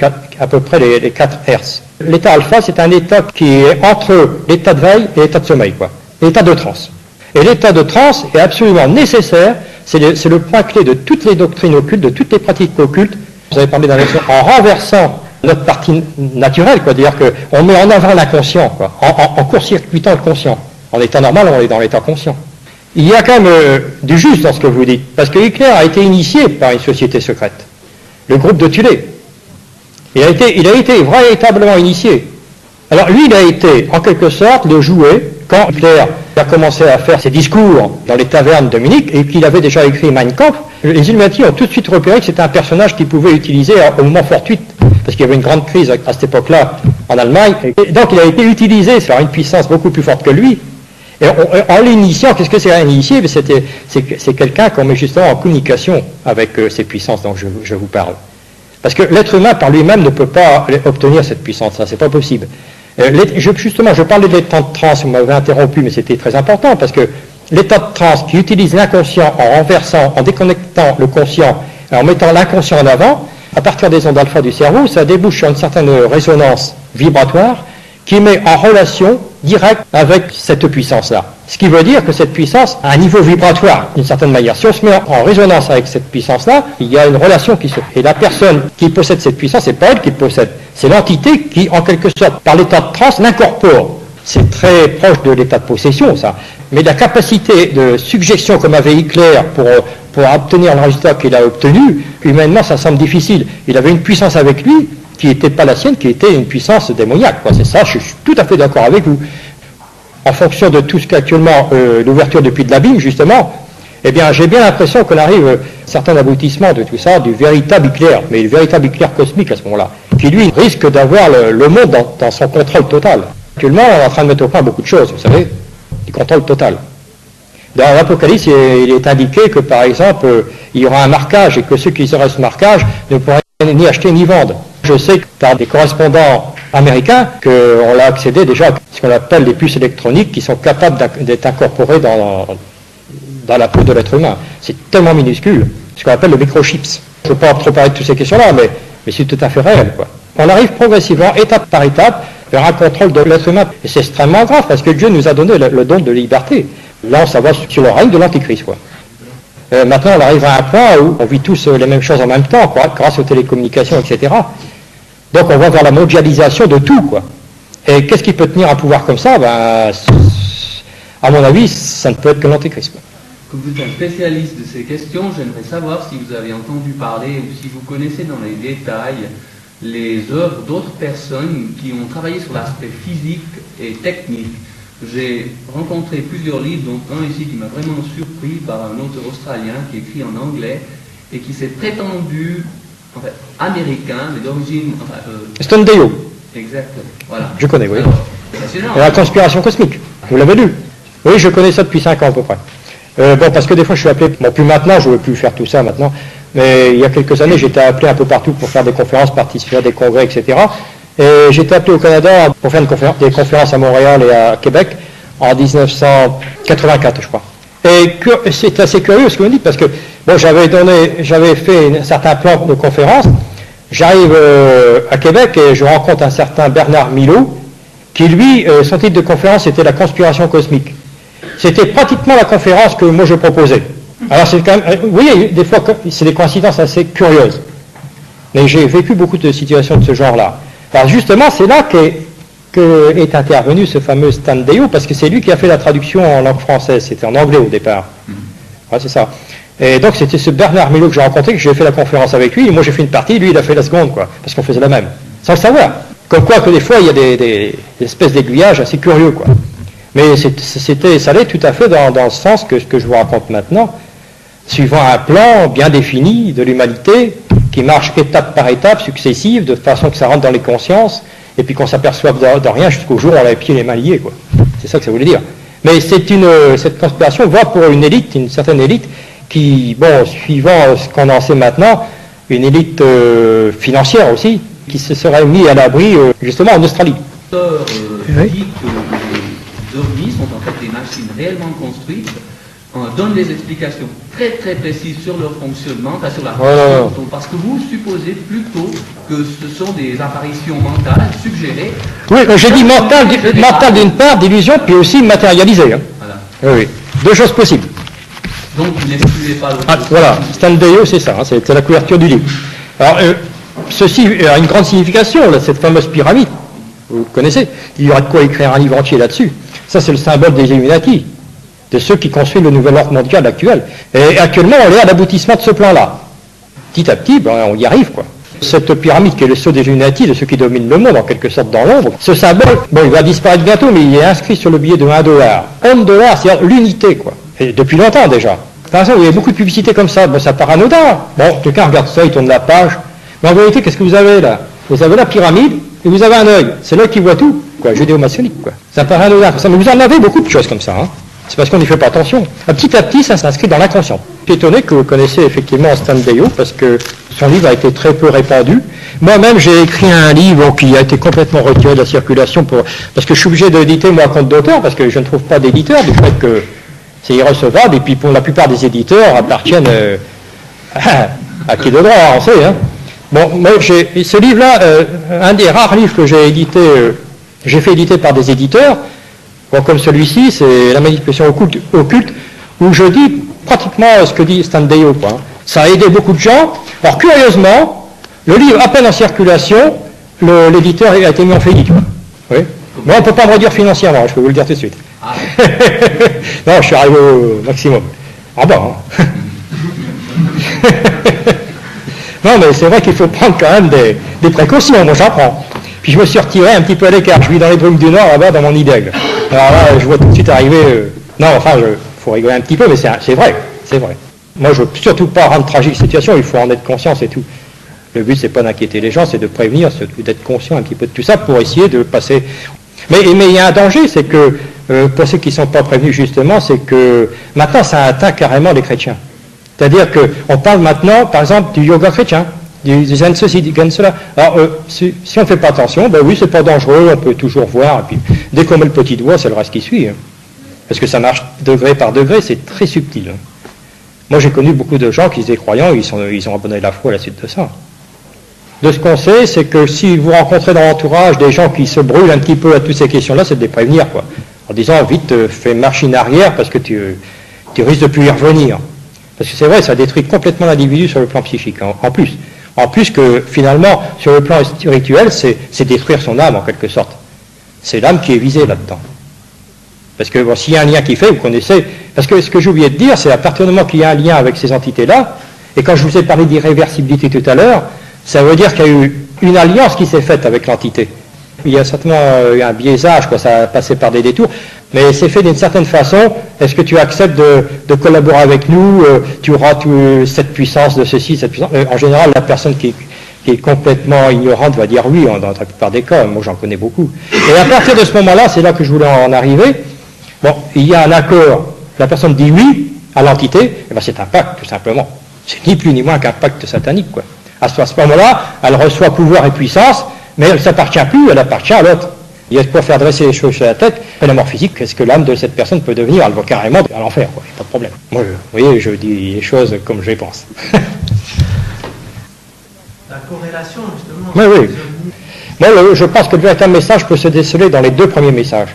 4 Hertz. L'état alpha, c'est un état qui est entre l'état de veille et l'état de sommeil, quoi. L'état de transe. Et l'état de transe est absolument nécessaire, c'est le point clé de toutes les doctrines occultes, de toutes les pratiques occultes. Vous avez parlé d'inversion, en renversant notre partie naturelle, quoi, c'est-à-dire qu'on met en avant l'inconscient, quoi, en court-circuitant le conscient. En état normal, on est dans l'état conscient. Il y a quand même du juste dans ce que vous dites, parce que Hitler a été initié par une société secrète, le groupe de Thulé. Il a été véritablement initié. Alors lui, il a été, en quelque sorte, le jouet, quand Hitler a commencé à faire ses discours dans les tavernes de Munich, et qu'il avait déjà écrit Mein Kampf, les Illuminati ont tout de suite repéré que c'était un personnage qu'ils pouvaient utiliser au moment fortuit, parce qu'il y avait une grande crise à cette époque-là en Allemagne, et donc il a été utilisé sur une puissance beaucoup plus forte que lui. Et en l'initiant, qu'est-ce que c'est un initié? C'est quelqu'un qu'on met justement en communication avec ces puissances dont je vous parle. Parce que l'être humain par lui-même ne peut pas obtenir cette puissance-là, c'est pas possible. Je parlais de l'état de transe, vous m'avez interrompu, mais c'était très important, parce que l'état de transe qui utilise l'inconscient en renversant, en déconnectant le conscient, en mettant l'inconscient en avant, à partir des ondes alpha du cerveau, ça débouche sur une certaine résonance vibratoire qui met en relation directe avec cette puissance-là. Ce qui veut dire que cette puissance a un niveau vibratoire, d'une certaine manière. Si on se met en résonance avec cette puissance-là, il y a une relation qui se fait. Et la personne qui possède cette puissance, c'est pas elle qui possède, c'est l'entité qui, en quelque sorte, par l'état de transe, l'incorpore. C'est très proche de l'état de possession, ça. Mais la capacité de suggestion, comme avait Hitler, pour obtenir le résultat qu'il a obtenu, humainement, ça semble difficile. Il avait une puissance avec lui qui n'était pas la sienne, qui était une puissance démoniaque, quoi. C'est ça, je suis tout à fait d'accord avec vous. En fonction de tout ce qu'actuellement, l'ouverture depuis de l'abîme, justement, eh bien, j'ai bien l'impression qu'on arrive à un certain aboutissement de tout ça, du véritable éclair, mais le véritable éclair cosmique à ce moment-là, qui lui risque d'avoir le monde dans son contrôle total. Actuellement, on est en train de mettre au point beaucoup de choses, vous savez, du contrôle total. Dans l'Apocalypse, il est indiqué que, par exemple, il y aura un marquage et que ceux qui auraient ce marquage ne pourraient ni acheter ni vendre. Je sais que par des correspondants américains qu'on l'a accédé déjà à ce qu'on appelle les puces électroniques qui sont capables d'être incorporées dans la peau de l'être humain. C'est tellement minuscule, ce qu'on appelle le microchips. Je ne veux pas trop parler de toutes ces questions-là, mais c'est tout à fait réel, quoi. On arrive progressivement, étape par étape, vers un contrôle de l'être humain. Et c'est extrêmement grave, parce que Dieu nous a donné le don de liberté. Là, on s'en va sur le règne de l'Antichrist, quoi. Maintenant, on arrive à un point où on vit tous les mêmes choses en même temps, quoi, grâce aux télécommunications, etc. Donc, on va vers la mondialisation de tout, quoi. Et qu'est-ce qui peut tenir un pouvoir comme ça? Ben, à mon avis, ça ne peut être que l'Antéchrist. Comme vous êtes un spécialiste de ces questions, j'aimerais savoir si vous avez entendu parler ou si vous connaissez dans les détails les œuvres d'autres personnes qui ont travaillé sur l'aspect physique et technique. J'ai rencontré plusieurs livres, dont un ici qui m'a vraiment surpris par un auteur australien qui écrit en anglais et qui s'est prétendu américain, mais d'origine... Standeyo. Exactement, voilà. Je connais, oui. Alors, la conspiration cosmique, vous l'avez lu? Oui, je connais ça depuis 5 ans à peu près. Bon, parce que des fois je suis appelé, bon, plus maintenant, je ne veux plus faire tout ça maintenant, mais il y a quelques années, j'étais appelé un peu partout pour faire des conférences, participer à des congrès, etc. Et j'étais appelé au Canada pour faire des conférences à Montréal et à Québec en 1984, je crois. Et c'est assez curieux ce que vous dites, parce que bon, j'avais fait un certain plan de conférence. J'arrive à Québec et je rencontre un certain Bernard Milot, qui lui, son titre de conférence était la conspiration cosmique. C'était pratiquement la conférence que moi je proposais. Alors c'est quand même, vous voyez, des fois c'est des coïncidences assez curieuses. Mais j'ai vécu beaucoup de situations de ce genre-là. Alors justement, c'est là qu'est intervenu ce fameux Standeyo, parce que c'est lui qui a fait la traduction en langue française. C'était en anglais au départ. Ouais, c'est ça. Et donc c'était ce Bernard Milot que j'ai rencontré, que j'ai fait la conférence avec lui, et moi j'ai fait une partie, lui il a fait la seconde, quoi, parce qu'on faisait la même, sans le savoir. Comme quoi que des fois il y a des espèces d'aiguillages assez curieux, quoi. Mais ça allait tout à fait dans le sens que ce que je vous raconte maintenant, suivant un plan bien défini de l'humanité, qui marche étape par étape, successive, de façon que ça rentre dans les consciences, et puis qu'on s'aperçoive de rien jusqu'au jour où on a les pieds et les mains liés, quoi. C'est ça que ça voulait dire. Mais cette conspiration va pour une élite, une certaine élite, qui, bon, suivant ce qu'on en sait maintenant, une élite financière aussi, qui se serait mis à l'abri, justement, en Australie. Dit que les ovnis sont en fait des machines réellement construites, on donne des explications très très précises sur leur fonctionnement, sur la fonction, parce que vous supposez plutôt que ce sont des apparitions mentales suggérées. Oui, j'ai dit mentale d'une part, d'illusion, puis aussi matérialisée. Hein. Voilà. Oui, deux choses possibles. Donc vous n'excluez pas l'autre. Voilà, Standeyo, c'est ça, hein, c'est la couverture du livre. Alors, ceci a une grande signification, là, cette fameuse pyramide. Vous connaissez, il y aura de quoi écrire un livre entier là-dessus. Ça, c'est le symbole des Illuminati, de ceux qui construisent le nouvel ordre mondial actuel. Et actuellement, on est à l'aboutissement de ce plan-là. Petit à petit, ben, on y arrive, quoi. Cette pyramide qui est le sceau des Illuminati, de ceux qui dominent le monde, en quelque sorte, dans l'ombre, ce symbole, bon, il va disparaître bientôt, mais il est inscrit sur le billet de $1. $1, c'est-à-dire l'unité, quoi. Et depuis longtemps, déjà. Par exemple, il y a beaucoup de publicités comme ça. Bon, ça paraît anodin. Bon, quelqu'un regarde ça, il tourne la page. Mais en vérité, qu'est-ce que vous avez là? Vous avez la pyramide et vous avez un œil. C'est l'œil qui voit tout, quoi, judéo-maçonnique, quoi. Ça paraît anodin comme ça. Mais vous en avez beaucoup de choses comme ça, hein. C'est parce qu'on n'y fait pas attention. Petit à petit, ça s'inscrit dans l'inconscient. Je suis étonné que vous connaissiez effectivement Standeyo, parce que son livre a été très peu répandu. Moi-même, j'ai écrit un livre qui a été complètement retiré de la circulation, parce que je suis obligé d'éditer moi à compte d'auteur, parce que je ne trouve pas d'éditeur, du fait que c'est irrecevable, et puis pour la plupart des éditeurs appartiennent à qui de droit, on sait. Hein. Bon, moi, ce livre-là, un des rares livres que j'ai édité, j'ai fait éditer par des éditeurs. Bon, comme celui-ci, c'est la manipulation occulte, où je dis pratiquement ce que dit Standeyo, quoi. Ça a aidé beaucoup de gens. Alors, curieusement, le livre à peine en circulation, l'éditeur a été mis en faillite. Oui. Mais on ne peut pas me redire financièrement, je peux vous le dire tout de suite. Ah. Non, je suis arrivé au maximum. Ah bon. Hein. Non, mais c'est vrai qu'il faut prendre quand même des précautions, moi j'en prends. Puis je me suis retiré un petit peu à l'écart, je vis dans les brumes du Nord, là-bas, dans mon idègle. Alors là, je vois tout de suite arriver... Non, enfin, faut rigoler un petit peu, mais c'est vrai, c'est vrai. Moi, je veux surtout pas rendre tragique la situation, il faut en être conscient, c'est tout. Le but, c'est pas d'inquiéter les gens, c'est de prévenir, c'est d'être conscient un petit peu de tout ça pour essayer de passer... Mais il y a un danger, c'est que, pour ceux qui ne sont pas prévenus, justement, c'est que maintenant, ça atteint carrément les chrétiens. C'est-à-dire qu'on parle maintenant, par exemple, du yoga chrétien, du zen ceci, du zen cela. Alors, si on ne fait pas attention, ben oui, c'est pas dangereux, on peut toujours voir, et puis dès qu'on met le petit doigt, c'est le reste qui suit. Hein. Parce que ça marche degré par degré, c'est très subtil. Hein. Moi, j'ai connu beaucoup de gens qui étaient croyants, ils ont abandonné la foi à la suite de ça. De ce qu'on sait, c'est que si vous rencontrez dans l'entourage des gens qui se brûlent un petit peu à toutes ces questions-là, c'est de les prévenir, quoi. En disant, vite, fais marche in arrière, parce que tu risques de plus y revenir. Parce que c'est vrai, ça détruit complètement l'individu sur le plan psychique, en plus. En plus que, finalement, sur le plan spirituel, c'est détruire son âme, en quelque sorte. C'est l'âme qui est visée là-dedans. Parce que bon, s'il y a un lien qui fait, vous connaissez... Parce que ce que j'ai oublié de dire, c'est à partir du moment qu'il y a un lien avec ces entités-là, et quand je vous ai parlé d'irréversibilité tout à l'heure, ça veut dire qu'il y a eu une alliance qui s'est faite avec l'entité. Il y a certainement eu un biaisage, quoi, ça a passé par des détours, mais c'est fait d'une certaine façon. Est-ce que tu acceptes de collaborer avec nous, tu auras cette puissance de ceci, cette puissance. En général, la personne qui est complètement ignorante va dire oui, dans la plupart des cas, moi j'en connais beaucoup. Et à partir de ce moment-là, c'est là que je voulais en arriver, bon, il y a un accord, la personne dit oui à l'entité, et bien c'est un pacte, tout simplement. C'est ni plus ni moins qu'un pacte satanique, quoi. À ce moment-là, elle reçoit pouvoir et puissance, mais elle ne s'appartient plus, elle appartient à l'autre. Il y a de quoi faire dresser les choses sur la tête, et la mort physique, qu'est-ce que l'âme de cette personne peut devenir? Elle va carrément à l'enfer, quoi, pas de problème. Moi, vous voyez, je dis les choses comme je les pense. La corrélation, justement. Oui, oui. Moi, je pense que le véritable message peut se déceler dans les deux premiers messages.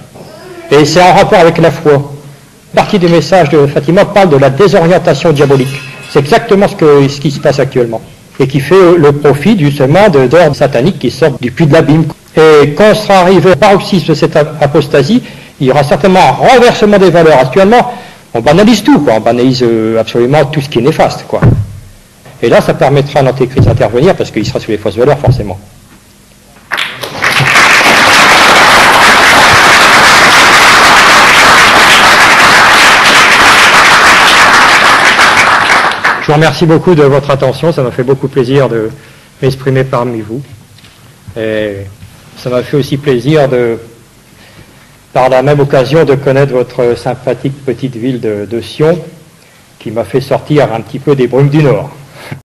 Et c'est en rapport avec la foi. Une partie du message de Fatima parle de la désorientation diabolique. C'est exactement ce qui se passe actuellement. Et qui fait le profit justement d'ordres sataniques qui sortent du puits de l'abîme. Et quand on sera arrivé au paroxysme de cette apostasie, il y aura certainement un renversement des valeurs. Actuellement, on banalise tout, quoi. On banalise absolument tout ce qui est néfaste, quoi. Et là, ça permettra à l'antéchrist d'intervenir parce qu'il sera sur les fausses valeurs, forcément. Je vous remercie beaucoup de votre attention, ça m'a fait beaucoup plaisir de m'exprimer parmi vous. Et ça m'a fait aussi plaisir par la même occasion, de connaître votre sympathique petite ville de Sion, qui m'a fait sortir un petit peu des brumes du Nord.